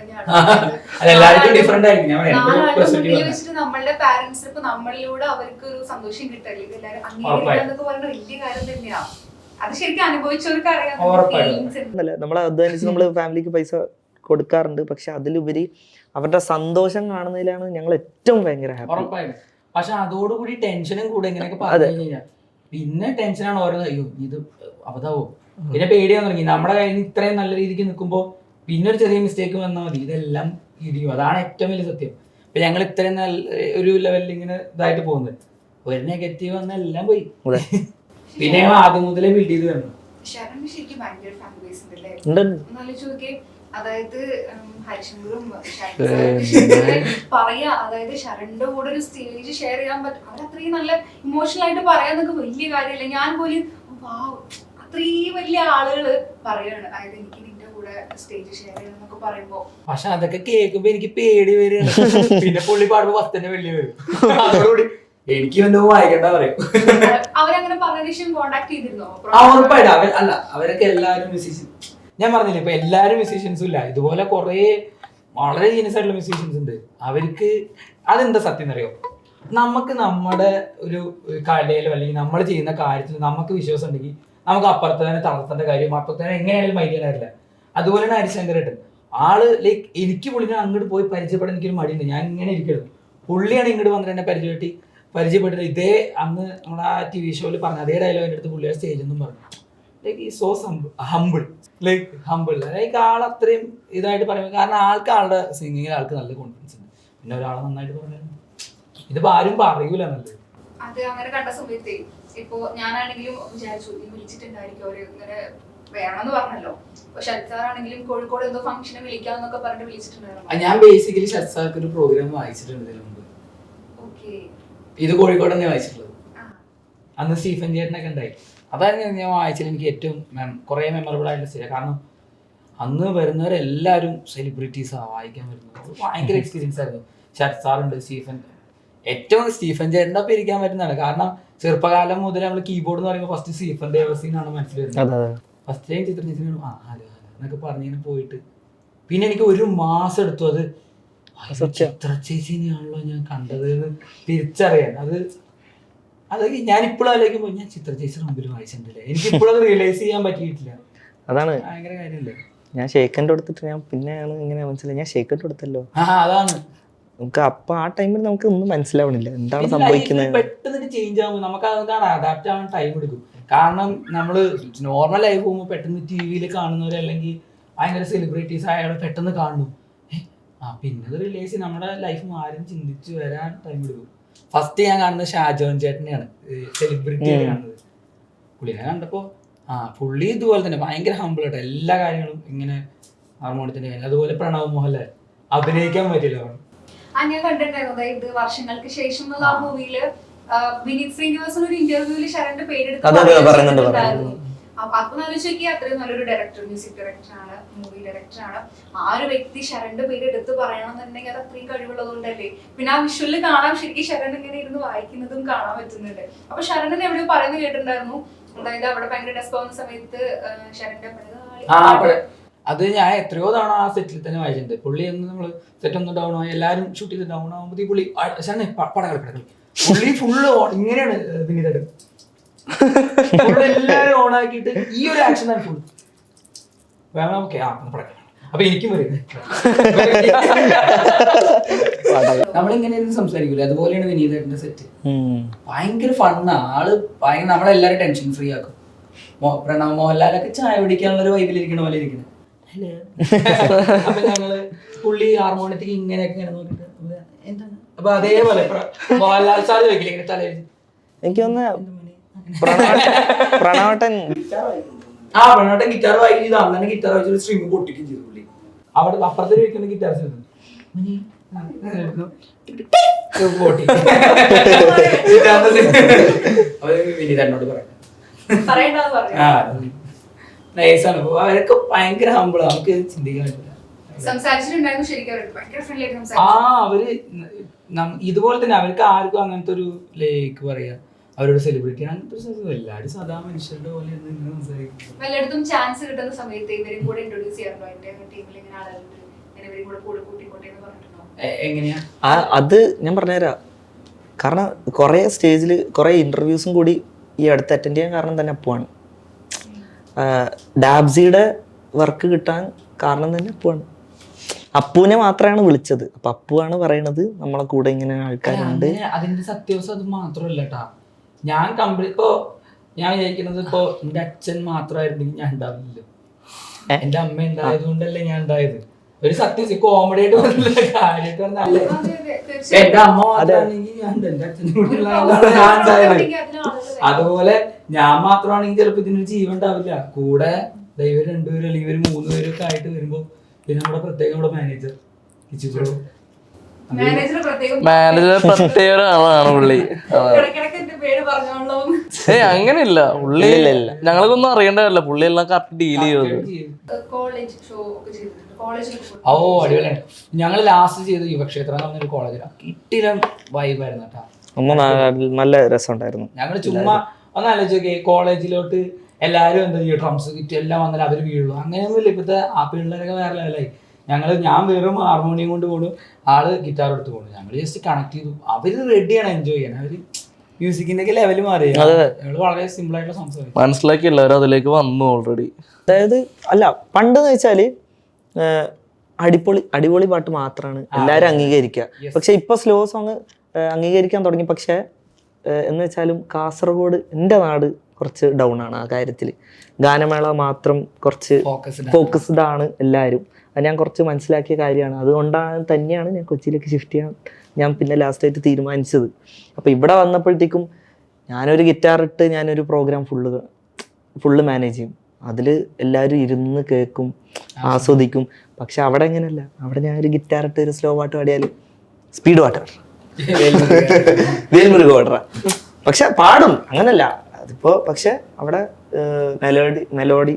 അതെല്ലാവർക്കും ഡിഫറെന്റ് ആയിരിക്കും. നമ്മളുടെ പാരന്റ്സ് ഇപ്പൊ നമ്മളിലൂടെ അവർക്ക് ഒരു സന്തോഷം കിട്ടല്ലേ, ഇതെല്ലാരും അംഗീകരിക്കാന്നൊക്കെ പറയുന്ന വലിയ കാര്യം തന്നെയാണ്. അത് ശരിക്കും അനുഭവിച്ചവർക്ക് അറിയാം ഉറപ്പായിട്ടും. അല്ല നമ്മൾ അധ്വാനിച്ച് നമ്മൾ ഫാമിലിക്ക് പൈസ കൊടുക്കാറുണ്ട്, പക്ഷെ അതിലുപരി അവരുടെ സന്തോഷം കാണുന്നതിലാണ് ഞങ്ങൾ ഏറ്റവും ഭയങ്കര ഹാപ്പി. ഉറപ്പായിട്ടും. പക്ഷെ അതോടുകൂടി ടെൻഷനും കൂടെ എങ്ങനെയൊക്കെ പറഞ്ഞു കഴിഞ്ഞാൽ പിന്നെ ടെൻഷനാണ് ഓരോ അയ്യോ ഇത് അബദ്ധാവോ, പിന്നെ പേടിയാൻ തുടങ്ങി. നമ്മുടെ കയ്യിൽ നിന്ന് ഇത്രയും നല്ല രീതിക്ക് നിൽക്കുമ്പോൾ പിന്നെ ഒരു ചെറിയ മിസ്റ്റേക്ക് വന്നാൽ മതി, ഇതെല്ലാം ഇടിയും. അതാണ് ഏറ്റവും വലിയ സത്യം. ഇപ്പൊ ഞങ്ങൾ ഇത്രയും നല്ല ഒരു ലെവലിൽ ഇങ്ങനെ ഇതായിട്ട് പോകുന്നത്, ഒരു നെഗറ്റീവ് വന്നാൽ എല്ലാം പോയി. പിന്നെ ഞങ്ങൾ ആദ്യം മുതലേ ബിൽഡ് ചെയ്ത് വരണം. ശരൺ ശരിക്കും ഭയങ്കര ഫാൻ ബേസ് ഉണ്ടല്ലേ? ഉണ്ട്. നല്ല ചോദിക്കേ, അതായത് ഹരിശങ്കറും പറയാ, അതായത് ശരണിന്റെ കൂടെ ഒരു സ്റ്റേജ് ഷെയർ ചെയ്യാൻ പറ്റും, അവരത്രയും നല്ല ഇമോഷണൽ ആയിട്ട് പറയാന്നൊക്കെ വലിയ കാര്യമല്ല. ഞാൻ പോലും അത്രയും വലിയ ആളുകള് പറയാണ്, അതായത് എനിക്ക് നിന്റെ കൂടെ സ്റ്റേജ് ഷെയർ ചെയ്യണം എന്നൊക്കെ പറയുമ്പോ. പക്ഷെ അതൊക്കെ കേൾക്കുമ്പോ എനിക്ക് പേടി വരികയാണ്. പിന്നെ പുള്ളി പാടുമ്പോ ഫസ്റ്റ് വെള്ളി വരും. അതോടുകൂടി എനിക്ക് എന്തോ വായിക്കണ്ട പറയും. അവരങ്ങനെ പറഞ്ഞ കോണ്ടാക്ട് ചെയ്തിരുന്നോ? ഉറപ്പായിട്ട് അല്ല, അവരൊക്കെ എല്ലാവരും മ്യൂസീഷ്യൻ. ഞാൻ പറഞ്ഞില്ല ഇപ്പൊ എല്ലാവരും മ്യൂസീഷ്യൻസും ഇല്ല, ഇതുപോലെ കുറെ വളരെ ജീനിയസ് ആയിട്ടുള്ള മ്യൂസീഷ്യൻസ് ഉണ്ട്. അവർക്ക് അതെന്താ സത്യം എന്നറിയോ, നമുക്ക് നമ്മുടെ ഒരു കലയിലോ അല്ലെങ്കിൽ നമ്മൾ ചെയ്യുന്ന കാര്യത്തിൽ നമുക്ക് വിശ്വാസം ഉണ്ടെങ്കിൽ നമുക്ക് അപ്പുറത്ത് തന്നെ തളർത്തേണ്ട കാര്യം അപ്പുറത്ത് തന്നെ എങ്ങനെയാണെങ്കിലും മൈൻഡ് ചെയ്യാനില്ല. അതുപോലെയാണ് ഹരിശങ്കരേട്ടൻ. ആള് ലൈക്ക് എനിക്ക് പുള്ളിനെ അങ്ങോട്ട് പോയി പരിചയപ്പെടാൻ എനിക്കൊരു മടിയുണ്ട്. ഞാൻ ഇങ്ങനെ ഇരിക്കരുത്, പുള്ളിയാണ് ഇങ്ങോട്ട് വന്നിട്ട് എന്നെ പരിചയപ്പെട്ടിട്ട് ഇതേ അന്ന് നമ്മൾ ആ TV ഷോയിൽ പറഞ്ഞ അതേ ഡയലോഗിൻ്റെ അടുത്ത് പുള്ളിയുടെ സ്റ്റേജ് എന്നും പറഞ്ഞു. ലൈക്ക് ഈ so humble, like humble, like ആൾ അത്രയും ഇതായിട്ട് പറയുമ്പോൾ. കാരണം ആളുടെ സിംഗിങ്ങിൽ ആൾക്ക് നല്ല കോൺഫിഡൻസ് ഉണ്ട്. പിന്നെ ഒരാളെ നന്നായിട്ട് പറഞ്ഞു ഇതിപ്പോ ആരും പറയൂല നല്ലത്. അത് അങ്ങനെ കണ്ട സമയത്ത് ഇപ്പൊ ഞാനാണെങ്കിലും വിചാരിച്ചു വിളിച്ചിട്ടുണ്ടായിരിക്കും അവര് ഇങ്ങനെ വേണമെന്ന് പറഞ്ഞല്ലോ. അപ്പൊ ഷഡ്സാറാണെങ്കിലും കോഴിക്കോട് എന്തോ ഫംഗ്ഷന് വിളിക്കാന്നൊക്കെ പറഞ്ഞിട്ട് വിളിച്ചിട്ടുണ്ടായിരുന്നു. ഞാൻ ബേസിക്കലി ഷഡ്സാർക്ക് ഒരു പ്രോഗ്രാം വായിച്ചിട്ടുണ്ട് ഇതിനു മുമ്പ്. ഇത് കോഴിക്കോട് തന്നെ വായിച്ചിട്ടുള്ളത്. അന്ന് സ്റ്റീഫൻ ചേട്ടനൊക്കെ ഉണ്ടായി. അതായിരുന്നു ഞാൻ വായിച്ചത് എനിക്ക് ഏറ്റവും കുറേ മെമ്മറബിൾ ആയിട്ടുള്ള സ്റ്റേജ്. കാരണം അന്ന് വരുന്നവരെല്ലാവരും സെലിബ്രിറ്റീസാണ് വായിക്കാൻ വരുന്നത്. ഭയങ്കര എക്സ്പീരിയൻസ് ആയിരുന്നു. ഷഡ്സാറുണ്ട്, ഏറ്റവും സ്റ്റീഫൻ ചേട്ടൻ്റെ ഒപ്പം ഇരിക്കാൻ പറ്റുന്നതാണ്. കാരണം ചെറുപ്പകാലം മുതൽ നമ്മൾ കീബോർഡ് എന്ന് പറയുമ്പോൾ ഫസ്റ്റ് സ്റ്റീഫൻ ദേവസീനാണ് മനസ്സിൽ വരുന്നത്. ഫസ്റ്റ് ടൈം ചിത്രചേച്ചിന് എന്നൊക്കെ പറഞ്ഞിങ്ങനെ പോയിട്ട് പിന്നെ എനിക്ക് 1 മാസം എടുത്തു അത് ചിത്രചേച്ചിനെയാണല്ലോ ഞാൻ കണ്ടത് എന്ന് തിരിച്ചറിയാൻ. അത് ഞാനിപ്പോഴും ആലോചിക്കുമ്പോൾ ഞാൻ ചിത്രചേച്ചിയുടെ മുമ്പിൽ വായിച്ചിട്ടുണ്ടല്ലേ, എനിക്ക് ഇപ്പോഴും അത് റിയലൈസ് ചെയ്യാൻ പറ്റിയിട്ടില്ല. അതാണ് ഭയങ്കര കാര്യമല്ലേ. ഞാൻ ഷേക്കൻ്റെ കൊടുത്തിട്ട് ഞാൻ പിന്നെയാണ് ഇങ്ങനെ മനസ്സിലായി, ഞാൻ ഷേക്കൻ്റെ കൊടുത്തല്ലോ. അതാണ് നമുക്ക് അപ്പൊ ആ ടൈമിൽ നമുക്ക് ഒന്നും മനസ്സിലാവണില്ല എന്താണ് സംഭവിക്കുന്നത്. പെട്ടെന്ന് ചേഞ്ച് ആകുമ്പോൾ നമുക്ക് അതാണ് അഡാപ്റ്റ് ആവാൻ ടൈം എടുക്കും. കാരണം നമ്മള് നോർമൽ ലൈഫ് പോകുമ്പോൾ പെട്ടെന്ന് TV കാണുന്നവരെ അല്ലെങ്കിൽ ഭയങ്കര സെലിബ്രിറ്റീസ് ആയാലും പെട്ടെന്ന് കാണുന്നു. പിന്നെ അത് റിലേസ് നമ്മുടെ ലൈഫ് ആരും ചിന്തിച്ച് വരാൻ ടൈം എടുക്കും. ഫസ്റ്റ് ഞാൻ കാണുന്നത് ഷാജോൻ ചേട്ടനെയാണ്, സെലിബ്രിറ്റി കാണുന്നത്. പുള്ളിനെ കണ്ടപ്പോ പുള്ളി ഇതുപോലെ തന്നെ ഭയങ്കര ഹംബിൾ ആയിട്ട് എല്ലാ കാര്യങ്ങളും ഇങ്ങനെ ഹാർമോണിയത്തിന്റെ കാര്യം. അതുപോലെ പ്രണവ് മോഹൻലാൽ അഭിനയിക്കാൻ പറ്റില്ല. ഞാൻ കണ്ടിട്ടുണ്ടായിരുന്നു, അതായത് വർഷങ്ങൾക്ക് ശേഷം എന്നുള്ള ആ മൂവിയില് വിനീത് ശ്രീനിവാസൻ ഒരു ഇന്റർവ്യൂവിൽ ശരണിന്റെ പേരെടുത്ത് അപ്പൊ ആലോചിക്കുക, അത്രയും നല്ലൊരു ഡയറക്ടർ, മ്യൂസിക് ഡയറക്ടറാണ്, മൂവി ഡയറക്ടറാണ്. ആ ഒരു വ്യക്തി ശരണിന്റെ പേര് എടുത്ത് പറയണമെന്നുണ്ടെങ്കിൽ അത് അത്രയും കഴിവുള്ളതുകൊണ്ടല്ലേ. പിന്നെ ആ വിഷ്വലിൽ കാണാൻ ശരിക്കും ശരൺ ഇങ്ങനെ ഇരുന്ന് വായിക്കുന്നതും കാണാൻ പറ്റുന്നുണ്ട്. അപ്പൊ ശരണിനെ എവിടെയോ പറയുന്നത് കേട്ടിട്ടുണ്ടായിരുന്നു, അതായത് അവിടെ ഭയങ്കര ഡെസ്പ് ആവുന്ന സമയത്ത് ശരണിന്റെ അത് ഞാൻ എത്രയോ തവണ ആ സെറ്റിൽ തന്നെ വായിച്ചിട്ടുണ്ട്. പുള്ളി ഒന്ന് നമ്മള് സെറ്റ് ഒന്ന് ഡൗൺ ആയി എല്ലാവരും ഷൂട്ട് ചെയ്ത് ഡൗൺ ആകുമ്പോൾ പുള്ളി ശരണ പടകളി പുള്ളി ഫുള്ള് ഇങ്ങനെയാണ് പിന്നീട് എല്ലാരും ഓൺ ആക്കിയിട്ട് ഈ ഒരു ആക്ഷൻ ആണ് ഫുൾ ഓക്കെ പടക്കം. അപ്പൊ എനിക്കും വരും നമ്മളിങ്ങനെ സംസാരിക്കൂല, അതുപോലെയാണ് വിനീതേട്ടന്റെ സെറ്റ്. ഭയങ്കര ഫണ്ണാ ആള്, ഭയങ്കര നമ്മളെല്ലാരും ടെൻഷൻ ഫ്രീ ആക്കും. പ്രണവ് മോഹൻലാലൊക്കെ ചായ പിടിക്കാനുള്ള ഒരു വൈബിലിരിക്കണ പോലെ ഇരിക്കണം. അപ്പൊ ഞങ്ങള് പുള്ളി ഹാർമോണിയത്തേക്ക് ഇങ്ങനെയൊക്കെ നോക്കിട്ട് എന്താണ് അപ്പൊ അതേപോലെ മോഹൻലാൽ സാർ ചോദിക്കില്ല ഇങ്ങനെ തല എനിക്ക് പ്രണവട്ടൻ ഗിറ്റാർ വായിക്കും ചെയ്തു. അന്നെ ഗിറ്റാർ വായിച്ചൊരു സ്ട്രിങ് പൊട്ടിക്കും ചെയ്തു പുള്ളി. അവിടെ അപ്പുറത്ത് വെക്കുന്ന ഗിറ്റാർ പൊട്ടി വിനീതനോട് പറയാം. നൈസാണ്. അവരൊക്കെ ഭയങ്കര ഹമ്പിളാ, നമുക്ക് ചിന്തിക്കാൻ പറ്റില്ല. അവര് ഇതുപോലെ തന്നെ അവർക്ക് ആർക്കും അങ്ങനത്തെ ഒരു ലൈക്ക് പറയാ അവരോട് സെലിബ്രിറ്റി അങ്ങനത്തെ ഒരു എല്ലാവരും സാധാ മനുഷ്യരുടെ പോലെ വല്ലയിടത്തും ചാൻസ് കിട്ടുന്ന സമയത്ത് ഇവരും കൂടെ ഇൻട്രൊഡ്യൂസ് ചെയ്യാറുണ്ടോ? ടീമിൽ ഇങ്ങനെ ആളുകളുണ്ട്, ഇവരും കൂടെ കൂടെ കൂട്ടിക്കോട്ടെ എന്ന് പറഞ്ഞിട്ടുണ്ടോ? എങ്ങനെയാ അത് ഞാൻ പറഞ്ഞുതരാം. കാരണം കുറെ സ്റ്റേജിൽ കുറെ ഇന്റർവ്യൂസും കൂടി ഈ അടുത്ത് അറ്റൻഡ് ചെയ്യാൻ കാരണം തന്നെ അപ്പുവാണ്. ഡാബ്സിയുടെ വർക്ക് കിട്ടാൻ കാരണം തന്നെ അപ്പുവാണ്. അപ്പുവിനെ മാത്രമാണ് വിളിച്ചത്. അപ്പൊ അപ്പുവാണ് പറയണത് നമ്മളെ കൂടെ ഇങ്ങനെ ആൾക്കാരുണ്ട്. അതിന്റെ സത്യാവസ്ഥ അത് മാത്രമല്ല കേട്ടാ. ഞാൻ ഇപ്പോ ഞാൻ വിചാരിക്കുന്നത് ഇപ്പൊ എന്റെ അച്ഛൻ മാത്രമായിരുന്നെങ്കിൽ ഞാൻ ഉണ്ടാവില്ലല്ലോ. എന്റെ അമ്മ ഉണ്ടായത് കൊണ്ടല്ലേ ഞാൻ ഉണ്ടായത്. ഒരു സത്യം കോമഡി ആയിട്ട് പറഞ്ഞില്ല, കാര്യമായിട്ട് പറഞ്ഞാലേ എന്റെ അമ്മ മാത്രമാണെങ്കിൽ ഞാൻ എന്റെ അച്ഛനും കൂടി ഉള്ള ആളാണ് ഞാൻ ഉണ്ടായത്. അതുപോലെ ഞാൻ മാത്രമാണെങ്കിൽ ചിലപ്പോ ഇതിനൊരു ജീവൻ ഉണ്ടാവില്ല. കൂടെ ഇവർ 2 പേരും അല്ലെങ്കിൽ ഇവർ 3 പേരും ഒക്കെ ആയിട്ട് വരുമ്പോ പിന്നെ നമ്മുടെ പ്രത്യേകം നമ്മുടെ മാനേജർ മാനേജർ പ്രത്യേക ഒരാളാണ് പുള്ളി. ഏയ് അങ്ങനെയില്ല, പുള്ളി ഞങ്ങൾക്കൊന്നും അറിയേണ്ടതല്ല, പുള്ളി എല്ലാം കറക്റ്റ് ഡീൽ ചെയ്തത്. ഓ അടിപൊളിയാണ്. ഞങ്ങൾ ലാസ്റ്റ് ചെയ്ത യുവക്ഷേത്രം എന്ന് പറഞ്ഞൊരു കോളേജിലാണ്. കിട്ടിലും വൈബായിരുന്നു കേട്ടോ. നല്ല രസമുണ്ടായിരുന്നു. ഞങ്ങൾ ചുമ്മാ ഒന്ന് ആലോചിച്ചോക്കെ, കോളേജിലോട്ട് എല്ലാവരും എന്താ ചെയ്യുക, ഡ്രംസ് കിറ്റ് എല്ലാം വന്നാൽ അവർ വീഴുള്ളൂ. അങ്ങനെയൊന്നുമില്ല. ഇപ്പോഴത്തെ ആ പിള്ളേരൊക്കെ വേറെ ലെവലായി. ഞാൻ വെറും ഹാർമോണിയം കൊണ്ട് പോണു, ആള് ഗിറ്റാർ എടുത്ത് പോണു. ഞങ്ങൾ ജസ്റ്റ് കണക്ട് ചെയ്തു. അവര് റെഡിയാണ് എൻജോയ് ചെയ്യാൻ. അവര് മ്യൂസിക്കിന്റെ ഒക്കെ ലെവല് മാറി. ഞങ്ങൾ വളരെ സിമ്പിൾ ആയിട്ടുള്ള സംസാരിക്കും. മനസ്സിലാക്കി എല്ലാവരും അതിലേക്ക് വന്നു ഓൾറെഡി. അതായത് അല്ല, പണ്ടെന്ന് വെച്ചാല് അടിപൊളി പാട്ട് മാത്രമാണ് എല്ലാരും അംഗീകരിക്കുക. പക്ഷെ ഇപ്പൊ സ്ലോ സോങ് അംഗീകരിക്കാൻ തുടങ്ങി. പക്ഷെ എന്ന് വെച്ചാലും കാസർഗോഡ്, എൻ്റെ നാട് കുറച്ച് ഡൗൺ ആണ് ആ കാര്യത്തിൽ. ഗാനമേള മാത്രം കുറച്ച് ഫോക്കസ്ഡ് ആണ് എല്ലാവരും. അത് ഞാൻ കുറച്ച് മനസ്സിലാക്കിയ കാര്യമാണ്. തന്നെയാണ് ഞാൻ കൊച്ചിയിലേക്ക് ഷിഫ്റ്റ് ചെയ്യാൻ ഞാൻ പിന്നെ ലാസ്റ്റായിട്ട് തീരുമാനിച്ചത്. അപ്പോൾ ഇവിടെ വന്നപ്പോഴത്തേക്കും ഞാനൊരു ഗിറ്റാർ ഇട്ട് ഞാനൊരു പ്രോഗ്രാം ഫുള്ള് മാനേജ് ചെയ്യും. അതിൽ എല്ലാവരും ഇരുന്ന് കേൾക്കും, ആസ്വദിക്കും. പക്ഷെ അവിടെ എങ്ങനെയല്ല. അവിടെ ഞാനൊരു ഗിറ്റാർ ഇട്ട് ഒരു സ്ലോ പാട്ട് പാടിയാൽ സ്പീഡ് പാട്ട് പാടാം, വേൽമുരുക പാടാം. പക്ഷെ പാടും, അങ്ങനല്ല അതിപ്പോ. പക്ഷെ അവിടെ മെലോഡി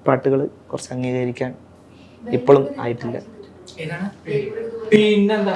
പാട്ടുകൾ കുറച്ച് അംഗീകരിക്കാൻ ഇപ്പോഴും ആയിട്ടില്ല. പിന്നെന്താ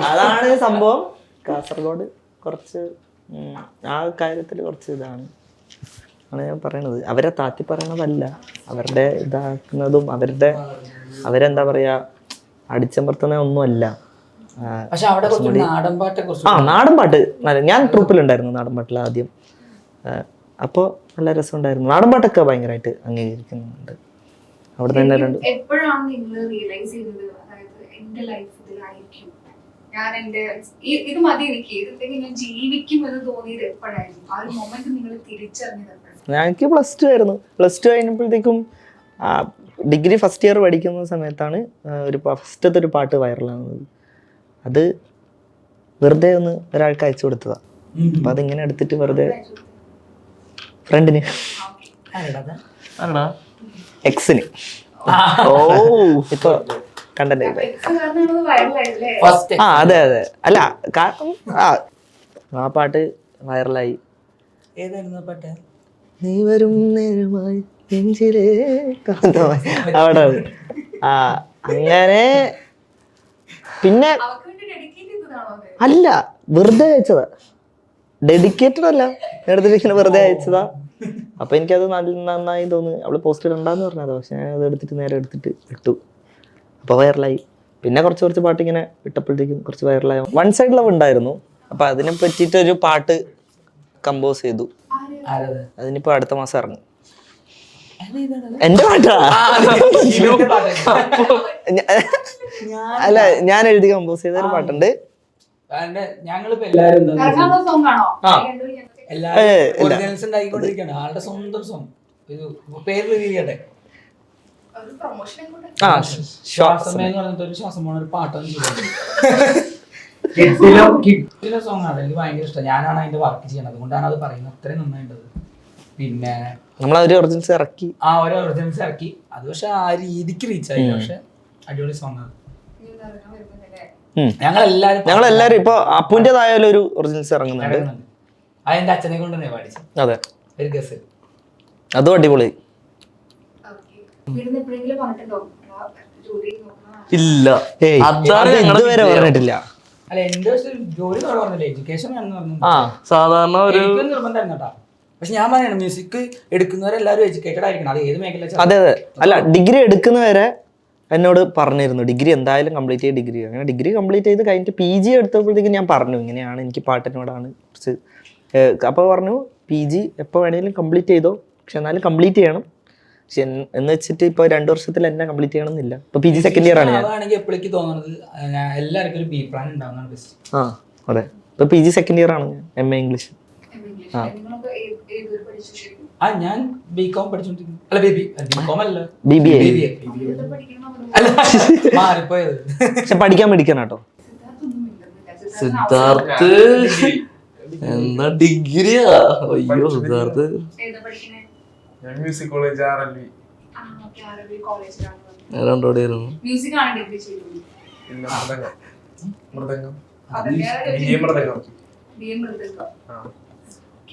അതാണ് സംഭവം. കാസർഗോഡ് കുറച്ച് ആ കാര്യത്തിൽ കുറച്ച് ഇതാണ് ഞാൻ പറയണത്. അവരെ താത്തി പറയണതല്ല, അവരുടെ ഇതാക്കുന്നതും അവരെന്താ പറയാ അടിച്ചമർത്തുന്ന ഒന്നുമല്ല. നാടൻ പാട്ട് ഞാൻ ട്രൂപ്പിലുണ്ടായിരുന്നു. നാടൻ പാട്ടിൽ ആദ്യം. അപ്പോൾ നല്ല രസമുണ്ടായിരുന്നു. നാടൻ പാട്ടൊക്കെ ഭയങ്കരമായിട്ട് അംഗീകരിക്കുന്നുണ്ട് അവിടെ തന്നെ. എപ്പോഴാണ് നിങ്ങൾ റിയലൈസ് ചെയ്യുന്നത് അതായത് എന്റെ ലൈഫ് ഇതിലായിരിക്കും, ഞാൻ എന്റെ ഇത് മതി, എനിക്ക് ഞാൻ ജീവിക്കും എന്ന് തോന്നിയത് എപ്പോഴായിരുന്നു? ആ ഒരു മൊമെന്റ് നിങ്ങൾ തിരിച്ചറിഞ്ഞത് എപ്പോഴാണ്? ഞങ്ങൾക്ക് +2 ആയിരുന്നു. +2 കഴിഞ്ഞപ്പോഴത്തേക്കും ഡിഗ്രി ഫസ്റ്റ് ഇയർ പഠിക്കുന്ന സമയത്താണ് ഫസ്റ്റത്തെ ഒരു പാട്ട് വൈറലാകുന്നത്. അത് വെറുതെ ഒന്ന് ഒരാൾക്ക് അയച്ചു കൊടുത്തതാ. അപ്പൊ അതിങ്ങനെ എടുത്തിട്ട് വെറുതെ ഫ്രണ്ടിന് എക്സിന് ഇപ്പൊ കണ്ടന്റ് അതെ അല്ല ആ പാട്ട് വൈറലായി. ഏതായിരുന്നു പാട്ട്? നീ വരും നേരമായി നെഞ്ചിലേ അവിടെ അങ്ങനെ. പിന്നെ അല്ല, വെറുതെ അയച്ചതാ, ഡെഡിക്കേറ്റഡ് അല്ല, എടുത്തിട്ട് വെറുതെ അയച്ചതാ. അപ്പൊ എനിക്കത് നന്നായി തോന്നി. അവള് പോസ്റ്റ് ഇടണ്ടാന്ന് പറഞ്ഞതാ, പക്ഷെ ഞാൻ അത് എടുത്തിട്ട് നേരെ എടുത്തിട്ട് ഇട്ടു. അപ്പൊ വൈറലായി. പിന്നെ കുറച്ച് പാട്ട് ഇങ്ങനെ ഇട്ടപ്പോഴത്തേക്കും കുറച്ച് വൈറലായി. വൺ സൈഡ് ലവ് ഉണ്ടായിരുന്നു. അപ്പൊ അതിനെ പറ്റിയിട്ട് ഒരു പാട്ട് കമ്പോസ് ചെയ്തു. അതിനിപ്പോ അടുത്ത മാസം ഇറങ്ങും. എന്റെ പാട്ടാ ഇവന്റെ പാട്ട്. അല്ല ഞാൻ എഴുതി കമ്പോസ് ചെയ്ത ഒരു പാട്ടുണ്ട്. ഞങ്ങളിപ്പോ എല്ലാരും എന്താ ഇറങ്ങാനുള്ള സോങ് ആണോ? എല്ലാരും ഒറിജിനൽസ് ഉണ്ടാക്കിക്കൊണ്ടിരിക്കുകയാണ്. ആളുടെ സ്വന്തം സോങ്. ഇത് പേര് റിവീൽ ചെയ്യട്ടെ. ഒരു പ്രൊമോഷൻ ആ ശ്വാസമേ എന്ന് പറഞ്ഞിട്ട് ഒരു ശ്വാസം പോണ ഒരു പാട്ടൊന്നും കിട്ടിലെ സോങ് ആണ്. എനിക്ക് ഭയങ്കര ഇഷ്ടം. ഞാനാണ് അതിന്റെ വർക്ക് ചെയ്യണത്, അതുകൊണ്ടാണ് അത് പറയുന്നത്. അത്രയും നന്നായിട്ടത്. പിന്നെ നമ്മളൊരു ഒറിജിനൽസ് ഇറക്കി. ആ ഓരോ ഒറിജിനൽസ് ഇറക്കി. അത് പക്ഷെ ആ രീതിക്ക് റീച്ച് ആയില്ല. പക്ഷെ അടിപൊളി സോങ് ആണ്. ഞങ്ങളെല്ലാരും ഇപ്പൊ അപ്പുവിന്റേതായാലും ഒരു ഒറിജിനൽസ് ഇറങ്ങുന്നുണ്ട്. അതെന്റെ അച്ഛനെ കൊണ്ട് തന്നെ പാടിച്ചു. അതെ, ഒരു ഗസ്. അതും അടിപൊളി. ഇല്ല, ഏയ് അതാണ് അത് ഞങ്ങളുടെ ഇതുവരെ വിജയം. പറഞ്ഞിട്ടില്ല. അല്ല എന്റെ പക്ഷെ ജോലി പറഞ്ഞില്ല, എഡ്യൂക്കേഷൻ ആണെന്ന് പറഞ്ഞു. ആ സാധാരണ ഒരു എനിക്കും നിർബന്ധമായിരുന്നു കേട്ടോ. പക്ഷെ ഞാൻ പറയണം, മ്യൂസിക് എടുക്കുന്നവരെല്ലാവരും എഡ്യൂക്കേറ്റഡ് ആയിരിക്കണം. അത് ഏത് മേഖല. അതെ അതെ. അല്ല ഡിഗ്രി എടുക്കുന്നവരെ എന്നോട് പറഞ്ഞിരുന്നു ഡിഗ്രി എന്തായാലും കംപ്ലീറ്റ് ചെയ്ത് ഡിഗ്രി. അങ്ങനെ ഡിഗ്രി കംപ്ലീറ്റ് ചെയ്ത് കഴിഞ്ഞിട്ട് PG എടുത്തപ്പോഴത്തേക്കും ഞാൻ പറഞ്ഞു ഇങ്ങനെയാണ്, എനിക്ക് പാട്ടിനോടാണ് കുറച്ച്. അപ്പോൾ പറഞ്ഞു PG എപ്പോൾ വേണമെങ്കിലും കംപ്ലീറ്റ് ചെയ്തോ, പക്ഷെ എന്നാലും കംപ്ലീറ്റ് ചെയ്യണം. പക്ഷെ എന്ന് വെച്ചിട്ട് ഇപ്പോൾ 2 വർഷത്തിൽ എന്നെ കംപ്ലീറ്റ് ചെയ്യണം എന്നില്ല. ഇപ്പോൾ PG സെക്കൻഡ് ഇയർ ആണ് ഞാൻ. അതാണെങ്കിൽ എപ്പോഴേക്ക് തോന്നുന്നത് എല്ലാവർക്കും ഒരു ബി പ്ലാൻ ഉണ്ടാവുന്നതാണ് ബെസ്റ്റ്. ആ അതെ, ഇപ്പോൾ PG സെക്കൻഡ് ഇയർ ആണ് ഞാൻ, MA ഇംഗ്ലീഷ്. ആ ഞാൻ BCom പഠിച്ചോണ്ടിരിക്കുന്നു. അല്ല BCom അല്ല, BBA. അല്ല മാറിപ്പോയത്. പക്ഷെ പഠിക്കാൻ പഠിക്കണം സിദ്ധാർത്ഥ് എന്താ ഡിഗ്രിയാ? അയ്യോ സിദ്ധാർത്ഥ് ഞാൻ മ്യൂസിക് കോളേജ് RLV. രണ്ടോടെയായിരുന്നു. ഇല്ല, മൃദംഗം BA മൃദംഗം.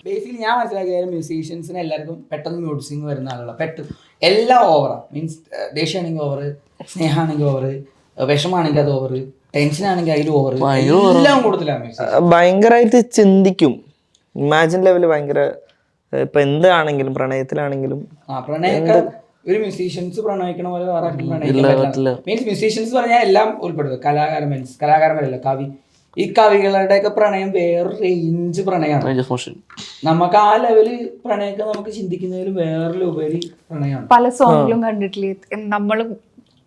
ബേസിക്കലി ഞാൻ മനസ്സിലാക്കിയ മ്യൂസീഷ്യൻസിന് എല്ലാവർക്കും പെട്ടെന്ന് മ്യൂസിങ് വരുന്ന ആളുകളാണ്. പെട്ടെന്ന് എല്ലാം ഓവറാണ്. മീൻസ് ദേഷ്യമാണെങ്കിൽ ഓവർ, സ്നേഹമാണെങ്കിൽ ഓവർ, വിഷമാണെങ്കിൽ അത് ഓവർ, ടെൻഷൻ ആണെങ്കിൽ അതിൽ ഓവർ, എല്ലാം കൂടുതലാണ്. ഭയങ്കരമായിട്ട് ചിന്തിക്കും. ഇമാജിൻ ലെവല് ഭയങ്കര. ഇപ്പൊ എന്താണെങ്കിലും പ്രണയത്തിലാണെങ്കിലും പ്രണയമൊക്കെ ഒരു മ്യൂസീഷ്യൻസ് പ്രണയിക്കണ പോലെ വേറെ ആർക്കും പ്രണയിക്കാൻ പറ്റില്ല. മീൻസ് മ്യൂസീഷ്യൻസ് പറഞ്ഞാൽ എല്ലാം ഉൾപ്പെടുന്നത്. കലാകാരന്മാരല്ല കവി. ഈ കവികളുടെയൊക്കെ പ്രണയം വേറൊരു റേഞ്ച് പ്രണയമാണ്. നമുക്ക് ആ ലെവല് പ്രണയമൊക്കെ നമുക്ക് ചിന്തിക്കുന്നതിലും വേറൊരു ഉപരി പ്രണയമാണ്. പല സോങ്ങിലും കണ്ടിട്ടില്ലേ, നമ്മളും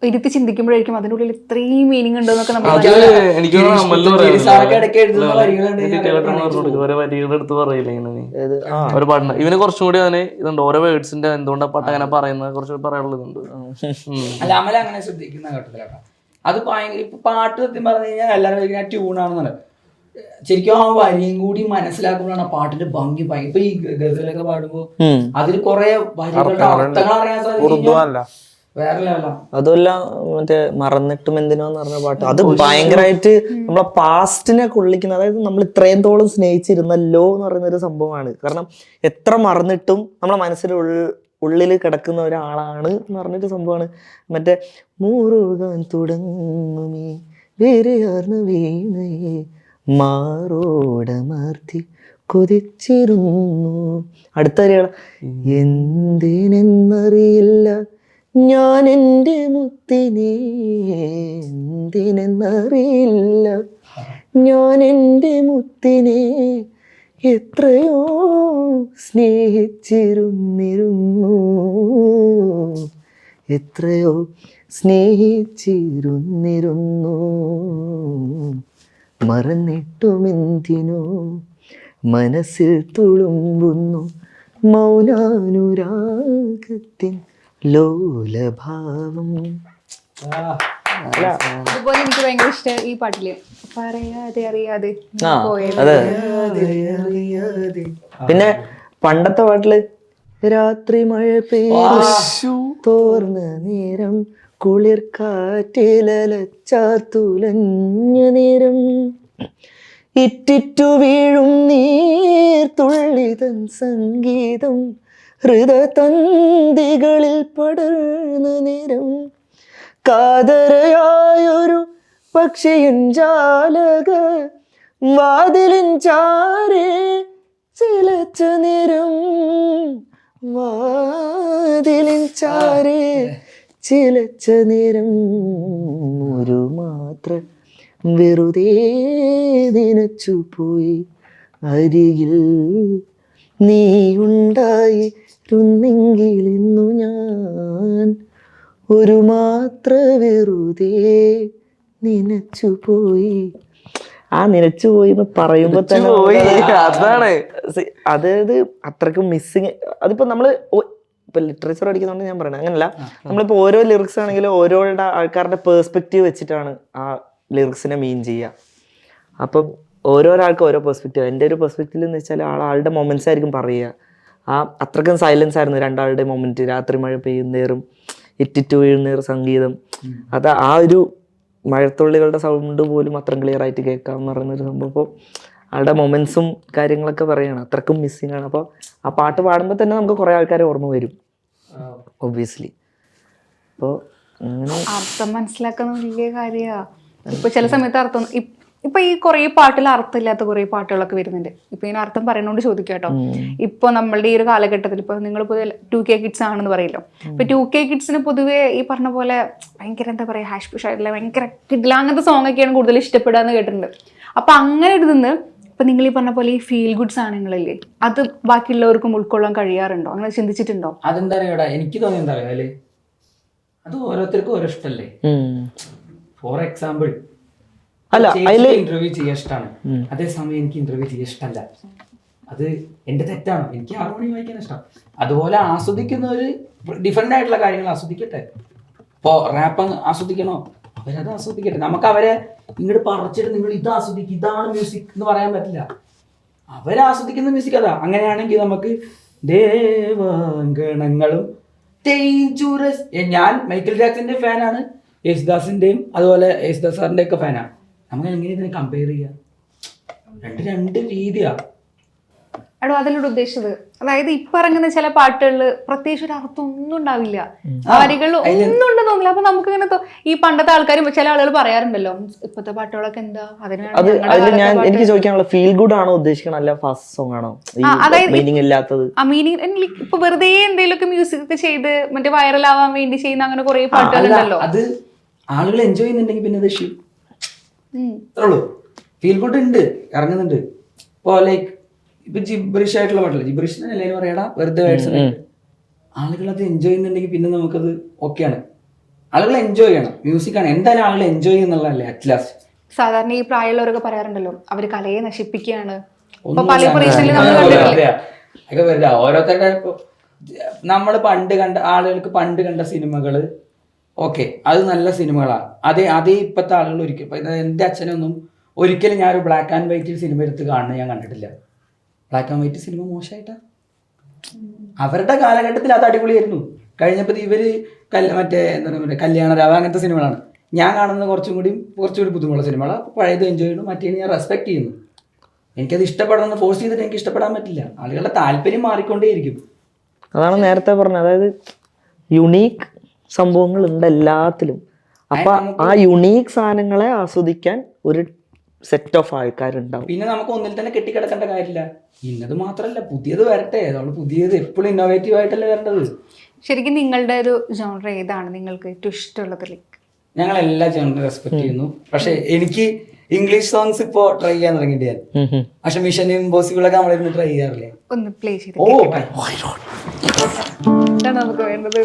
ഇരുത്തി ചിന്തിക്കുമ്പോഴായിരിക്കും അതിനുള്ളിൽ ഇത്രയും മീനിങ് ഉണ്ടെന്നൊക്കെ നമ്മൾ എനിക്ക് ഇടയ്ക്ക് എഴുതുന്ന വരികളുണ്ട്. ഓരോ വരികൾ എടുത്ത് പറയില്ല ഇങ്ങനെ ഒരു പാട്ടിന്. ഇവന് കുറച്ചും കൂടി അതിന് ഇതുണ്ട്, ഓരോ വേർഡ്സിന്റെ എന്തുകൊണ്ടാ പാട്ട് അങ്ങനെ പറയുന്നത് കുറച്ച് പറയാനുള്ളതുണ്ട്. അല്ല അമല അങ്ങനെ ശ്രദ്ധിക്കുന്ന ഘട്ടത്തിലാണ് അത് ഭയങ്കര. ഇപ്പൊ പാട്ട് സത്യം പറഞ്ഞു കഴിഞ്ഞാൽ എല്ലാവരും ആ ട്യൂണാണെന്നല്ല, ശരിക്കും ആ വരിയും കൂടി മനസ്സിലാക്കുമ്പോഴാണ് ആ പാട്ടിന്റെ ഭംഗി. ഇപ്പൊ ഈ ഗസലൊക്കെ പാടുമ്പോ അതിൽ കുറെ വരികളുടെ അർത്ഥങ്ങൾ അറിയാൻ സാധിക്കും. വേറെ ലെവലാ. അതുമല്ല മറ്റേ മറന്നിട്ടും എന്തിനോന്ന് പറഞ്ഞ പാട്ട്, അത് ഭയങ്കരമായിട്ട് നമ്മളെ പാസ്റ്റിനെ കൊള്ളിക്കുന്ന, അതായത് നമ്മൾ ഇത്രയും തോളം സ്നേഹിച്ചിരുന്നല്ലോ എന്ന് പറയുന്ന ഒരു സംഭവമാണ്. കാരണം എത്ര മറന്നിട്ടും നമ്മളെ ഉള്ളിൽ കിടക്കുന്ന ഒരാളാണ് എന്ന് പറഞ്ഞൊരു സംഭവമാണ്. മറ്റേ മൂറുകാൻ തുടങ്ങുമേ വേറെയാർന്ന വീണയെ മാറോടമർത്തി കൊതിച്ചിരുന്നു. അടുത്ത വരികൾ എന്തിനെന്നറിയില്ല ഞാൻ എൻ്റെ മുത്തിനെ, എന്തിനെന്നറിയില്ല ഞാൻ എൻ്റെ മുത്തിനെ എത്രയോ സ്നേഹിച്ചിരുന്നിരുന്നു, എത്രയോ സ്നേഹിച്ചിരുന്നിരുന്നു, മറന്നിട്ടുമെന്തിനോ മനസ്സിൽ തുളുമ്പുന്നു മൗനാനുരാഗത്തിൻ ലോലഭാവം. അതുപോലെ എനിക്ക് ഭയങ്കര ഇഷ്ടം ഈ പാട്ടില് പറയാതെ അറിയാതെ പിന്നെ പണ്ടത്തെ പാട്ടില് രാത്രി മഴ പെയ്തു തോർന്ന നേരം കുളിർ കാറ്റിലച്ചാർത്തുലഞ്ഞ നേരം ഇറ്റിറ്റു വീഴും നീർത്തുള്ളിതൻ സംഗീതം ഹൃദതന്തികളിൽ പടർന്ന നേരം കാതരയായൊരു പക്ഷിയൻ ജാലക വാതിലിൻ ചാരേ ചിലച്ച നേരം, വാതിലിൻ ചാരേ ചിലച്ച നേരം ഒരു മാത്ര വെറുതെ നനച്ചു പോയി അരികിൽ നീ ഉണ്ടായി ഇരുന്നെങ്കിലിന്നു ഞാൻ ഒരു മാത്ര വെറുതെ നനച്ചുപോയി. ആ നനച്ചുപോയി എന്ന് പറയുമ്പോ തന്നെ അതാണ് അതായത് അത്രക്കും മിസ്സിങ്. അതിപ്പോ നമ്മള് ഇപ്പൊ ലിറ്ററേച്ചർ പഠിക്കുന്നതുകൊണ്ട് ഞാൻ പറയണത് അങ്ങനല്ല. നമ്മളിപ്പോ ഓരോ ലിറിക്സ് ആണെങ്കിലും ഓരോ ആൾക്കാരുടെ പേഴ്സ്പെക്റ്റീവ് വെച്ചിട്ടാണ് ആ ലിറിക്സിനെ മീൻ ചെയ്യുക. അപ്പം ഓരോരാൾക്ക് ഓരോ പെർസ്പെക്റ്റീവ്. എൻ്റെ ഒരു പെർസ്പെക്റ്റീവ് എന്ന് വെച്ചാൽ ആളുടെ മൊമെന്റ്സ് ആയിരിക്കും പറയുക. ആ അത്രക്കും സൈലൻസ് ആയിരുന്നു രണ്ടാളുടെ മൊമെന്റ്. രാത്രി മഴ പെയ്യുന്നേറും ഇറ്റിറ്റു വീഴുന്നേറും സംഗീതം. അത് ആ ഒരു മഴത്തുള്ളികളുടെ സൗണ്ട് പോലും അത്ര ക്ലിയർ ആയിട്ട് കേൾക്കാം എന്ന് പറയുന്നൊരു സംഭവം. അപ്പോൾ ആളുടെ മൊമെന്റ്സും കാര്യങ്ങളൊക്കെ പറയുകയാണ്. അത്രക്കും മിസ്സിങ് ആണ്. അപ്പോൾ ആ പാട്ട് പാടുമ്പോൾ തന്നെ നമുക്ക് കുറേ ആൾക്കാരെ ഓർമ്മ വരും ഒബ്വിയസ്ലി. അപ്പോൾ അങ്ങനെ അർത്ഥം മനസ്സിലാക്കുന്ന വലിയ കാര്യമാണ്. ഇപ്പൊ ചില സമയത്ത് അർത്ഥം ഇപ്പൊ ഈ കുറെ പാട്ടിൽ അർത്ഥമില്ലാത്ത കുറെ പാട്ടുകളൊക്കെ വരുന്നുണ്ട്. ഇപ്പൊ ഇതിന് അർത്ഥം പറയുന്നോണ്ട് ചോദിക്കാം കേട്ടോ. ഇപ്പൊ നമ്മളുടെ ഈ ഒരു കാലഘട്ടത്തിൽ ഇപ്പൊ നിങ്ങൾ പൊതുവെ 2K കിഡ്സ് ആണെന്ന് പറയല്ലോ. ഇപ്പൊ 2K കിഡ്സിന് പൊതുവെ ഈ പറഞ്ഞ പോലെ ഭയങ്കര എന്താ പറയാ ഹാഷ് പുഷ് ആയിട്ടുള്ള ഭയങ്കര കിഡില അങ്ങനത്തെ സോങ് ഒക്കെയാണ് കൂടുതൽ ഇഷ്ടപ്പെടാന്ന് കേട്ടിട്ടുണ്ട്. അപ്പൊ അങ്ങനെ ഒരു നിന്ന് ഇപ്പൊ നിങ്ങൾ ഈ പറഞ്ഞ പോലെ ഈ ഫീൽ ഗുഡ് സാധനങ്ങളില്ലേ, അത് ബാക്കിയുള്ളവർക്കും ഉൾക്കൊള്ളാൻ കഴിയാറുണ്ടോ? അങ്ങനെ ചിന്തിച്ചിട്ടുണ്ടോ? അതെന്താ പറയാ, എനിക്ക് തോന്നി എന്താ പറയാ, അല്ലേ അത് ഓരോരുത്തർക്കും ഓരോ ഇഷ്ടല്ലേ. ഫോർ എക്സാമ്പിൾ ഇന്റർവ്യൂ ചെയ്യാൻ ഇഷ്ടമാണ്, അതേസമയം എനിക്ക് ഇന്റർവ്യൂ ചെയ്യാൻ ഇഷ്ടമല്ല. അത് എന്റെ തെറ്റാണോ? എനിക്ക് 6 മണി വായിക്കാൻ ഇഷ്ടം. അതുപോലെ ആസ്വദിക്കുന്നവര് ഡിഫറെന്റ് ആയിട്ടുള്ള കാര്യങ്ങൾ ആസ്വദിക്കട്ടെ. ഇപ്പോ റാപ്പ് ആസ്വദിക്കണോ, അവരത് ആസ്വദിക്കട്ടെ. നമുക്ക് അവരെ ഇങ്ങോട്ട് പറിച്ചിട്ട് നിങ്ങൾ ഇത് ആസ്വദിക്കും, ഇതാണ് മ്യൂസിക് എന്ന് പറയാൻ പറ്റില്ല. അവരാസ്വദിക്കുന്ന മ്യൂസിക് അതാ. അങ്ങനെയാണെങ്കിൽ നമുക്ക് ദേവാങ്കണങ്ങളും ഡേഞ്ചറസ്. ഞാൻ മൈക്കിൾ ജാക്സന്റെ ഫാനാണ്, യേശുദാസിന്റെയും അതുപോലെ യേശുദാസ് സാറിന്റെ ഒക്കെ ഫാനാണ്. നമുക്ക് എങ്ങനെ ഇതിനെ കമ്പയർ ചെയ്യാം? രണ്ട് രീതിയാ. എടോ അതിലൂടെ ഉദ്ദേശിച്ചത്, അതായത് ഇപ്പൊ ഇറങ്ങുന്ന ചില പാട്ടുകളില് പ്രത്യേകിച്ച് ഒരു അർത്ഥം ഒന്നും ഉണ്ടാവില്ല, വരികൾ ഒന്നും ഉണ്ടെന്ന് തോന്നില്ല. അപ്പൊ നമുക്ക് ഇങ്ങനെ ഈ പണ്ടത്തെ ആൾക്കാരും ചില ആളുകൾ പറയാറുണ്ടല്ലോ ഇപ്പത്തെ പാട്ടുകളൊക്കെ എന്താ എനിക്ക് ചോദിക്കാനുള്ള ഫീൽ ഗുഡ് ആണോ ഉദ്ദേശിക്കണം, അല്ല ഫാസ്റ്റ് സോങ് ആണോ മീനിങ് ഇല്ലാത്തത്? ആ മീനിങ് ഇപ്പൊ വെറുതെ എന്തെങ്കിലുമൊക്കെ മ്യൂസിക് ഒക്കെ ചെയ്ത് മറ്റേ വൈറൽ ആവാൻ വേണ്ടി ചെയ്യുന്ന അങ്ങനെ കുറെ പാട്ടുകളുണ്ടല്ലോ. അത് ആളുകൾ എൻജോയ് ചെയ്യുന്നുണ്ടെങ്കിൽ പിന്നെ അത് ഇത്രയുള്ളൂ. ഫീൽ ഗുഡ് ഉണ്ട്, ഇറങ്ങുന്നുണ്ട്. ഇപ്പൊ ലൈക്ക് ഇപ്പൊ ജിബ്രിഷ് ആയിട്ടുള്ള പാട്ടില്ല, ജിബ്രിഷ് എല്ലാവരും പറയാടാ വെറുതെ വേർഡ്സ്. ആളുകൾ അത് എൻജോയ് ചെയ്യുന്നുണ്ടെങ്കിൽ പിന്നെ നമുക്കത് ഓക്കെയാണ്. ആളുകൾ എൻജോയ് ചെയ്യണം, മ്യൂസിക്കാണ് എന്തായാലും ആളുകൾ എൻജോയ് ചെയ്യുന്നുള്ളതല്ലേ അറ്റ് ലാസ്റ്റ്. സാധാരണ ഈ പ്രായമുള്ളവരൊക്കെ പറയാറുണ്ടല്ലോ അവര് കലയെ നശിപ്പിക്കുകയാണ്. ഓരോരുത്തരുടെ നമ്മള് ആളുകൾക്ക് പണ്ട് കണ്ട സിനിമകള് ഓക്കെ, അത് നല്ല സിനിമകളാണ്. അതേ ഇപ്പോഴത്തെ ആളുകൾ ഒരിക്കലും, എൻ്റെ അച്ഛനൊന്നും ഒരിക്കലും ഞാനൊരു ബ്ലാക്ക് ആൻഡ് വൈറ്റ് സിനിമ എടുത്ത് കാണുന്നത് ഞാൻ കണ്ടിട്ടില്ല. ബ്ലാക്ക് ആൻഡ് വൈറ്റ് സിനിമ മോശമായിട്ടാ. അവരുടെ കാലഘട്ടത്തിൽ അത് അടിപൊളിയായിരുന്നു. കഴിഞ്ഞപ്പോൾ ഇവര് മറ്റേ എന്താ പറയുക കല്യാണരാവ് അങ്ങനത്തെ സിനിമകളാണ് ഞാൻ കാണുന്നത്. കുറച്ചുകൂടി ബുദ്ധിമുട്ടുള്ള സിനിമകളാണ്. പഴയത് എൻജോയ് ചെയ്യുന്നു, മറ്റേ ഞാൻ റെസ്പെക്ട് ചെയ്യുന്നു. എനിക്കത് ഇഷ്ടപ്പെടണമെന്ന് ഫോഴ്സ് ചെയ്തിട്ട് എനിക്ക് ഇഷ്ടപ്പെടാൻ പറ്റില്ല. ആളുകളുടെ താല്പര്യം മാറിക്കൊണ്ടേയിരിക്കും. അതാണ് നേരത്തെ പറഞ്ഞത്, അതായത് യുണീക്ക് സംഭവങ്ങൾ ഉണ്ട് എല്ലാത്തിലും. അപ്പൊ ആ യുണീക്ക് സാധനങ്ങളെ ആസ്വദിക്കാൻ ഒരു സെറ്റ് ഓഫ് ആൾക്കാരുണ്ടാവും. പിന്നെ നമുക്ക് ഒന്നിൽ തന്നെ കെട്ടിക്കിടക്കേണ്ട കാര്യമില്ല. ഇന്നത് മാത്രല്ല, പുതിയത് വരട്ടെ. നമ്മൾ പുതിയത് എപ്പോഴും ഇന്നോവേറ്റീവ് ആയിട്ടല്ലേ വരേണ്ടത്. ശരിക്കും നിങ്ങളുടെ ഒരു ജോണർ ഏതാണ് നിങ്ങൾക്ക് ഏറ്റവും ഇഷ്ടമുള്ളത്? ഞങ്ങൾ എല്ലാ ജോണറും റെസ്പെക്ട് ചെയ്യുന്നു. പക്ഷെ എനിക്ക് ഇംഗ്ലീഷ് സോങ്സ് ഇപ്പോ ട്രൈ ചെയ്യാൻ തുടങ്ങിയിട്ട് ഞാൻ. പക്ഷെ മിഷൻ ഇമ്പോസിബിൾ ഒക്കെ നമ്മളിരുന്ന് ട്രൈ ചെയ്യാറില്ലേ? ഒന്ന് പ്ലേ ചെയ്ത് നമുക്ക് വേണ്ടത്.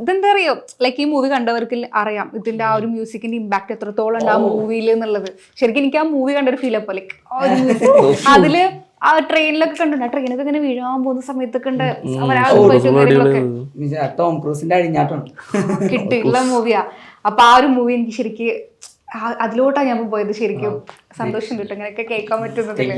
ഇതെന്താ അറിയോ, ലൈക്ക് ഈ മൂവി കണ്ടവർക്ക് അറിയാം ഇതിന്റെ ആ ഒരു മ്യൂസിക്കിന്റെ ഇമ്പാക്ട് എത്രത്തോളം ഉണ്ട് ആ മൂവിയിൽ എന്നുള്ളത്. ശരിക്കും എനിക്ക് ആ മൂവി കണ്ടൊരു ഫീൽ അപ്പൊ ലൈക്ക് അതില് ആ ട്രെയിനിലൊക്കെ കണ്ടിട്ടുണ്ട്. ആ ട്രെയിനൊക്കെ ഇങ്ങനെ വീഴാൻ പോകുന്ന സമയത്തൊക്കെ ഉണ്ട് കിട്ടിയുള്ള മൂവിയാ. അപ്പൊ ആ ഒരു മൂവി എനിക്ക് ശരിക്ക് അതിലോട്ടാ ഞാൻ പോയത്. ശരിക്കും സന്തോഷം കിട്ടും ഇങ്ങനെയൊക്കെ കേൾക്കാൻ പറ്റുന്നതില്.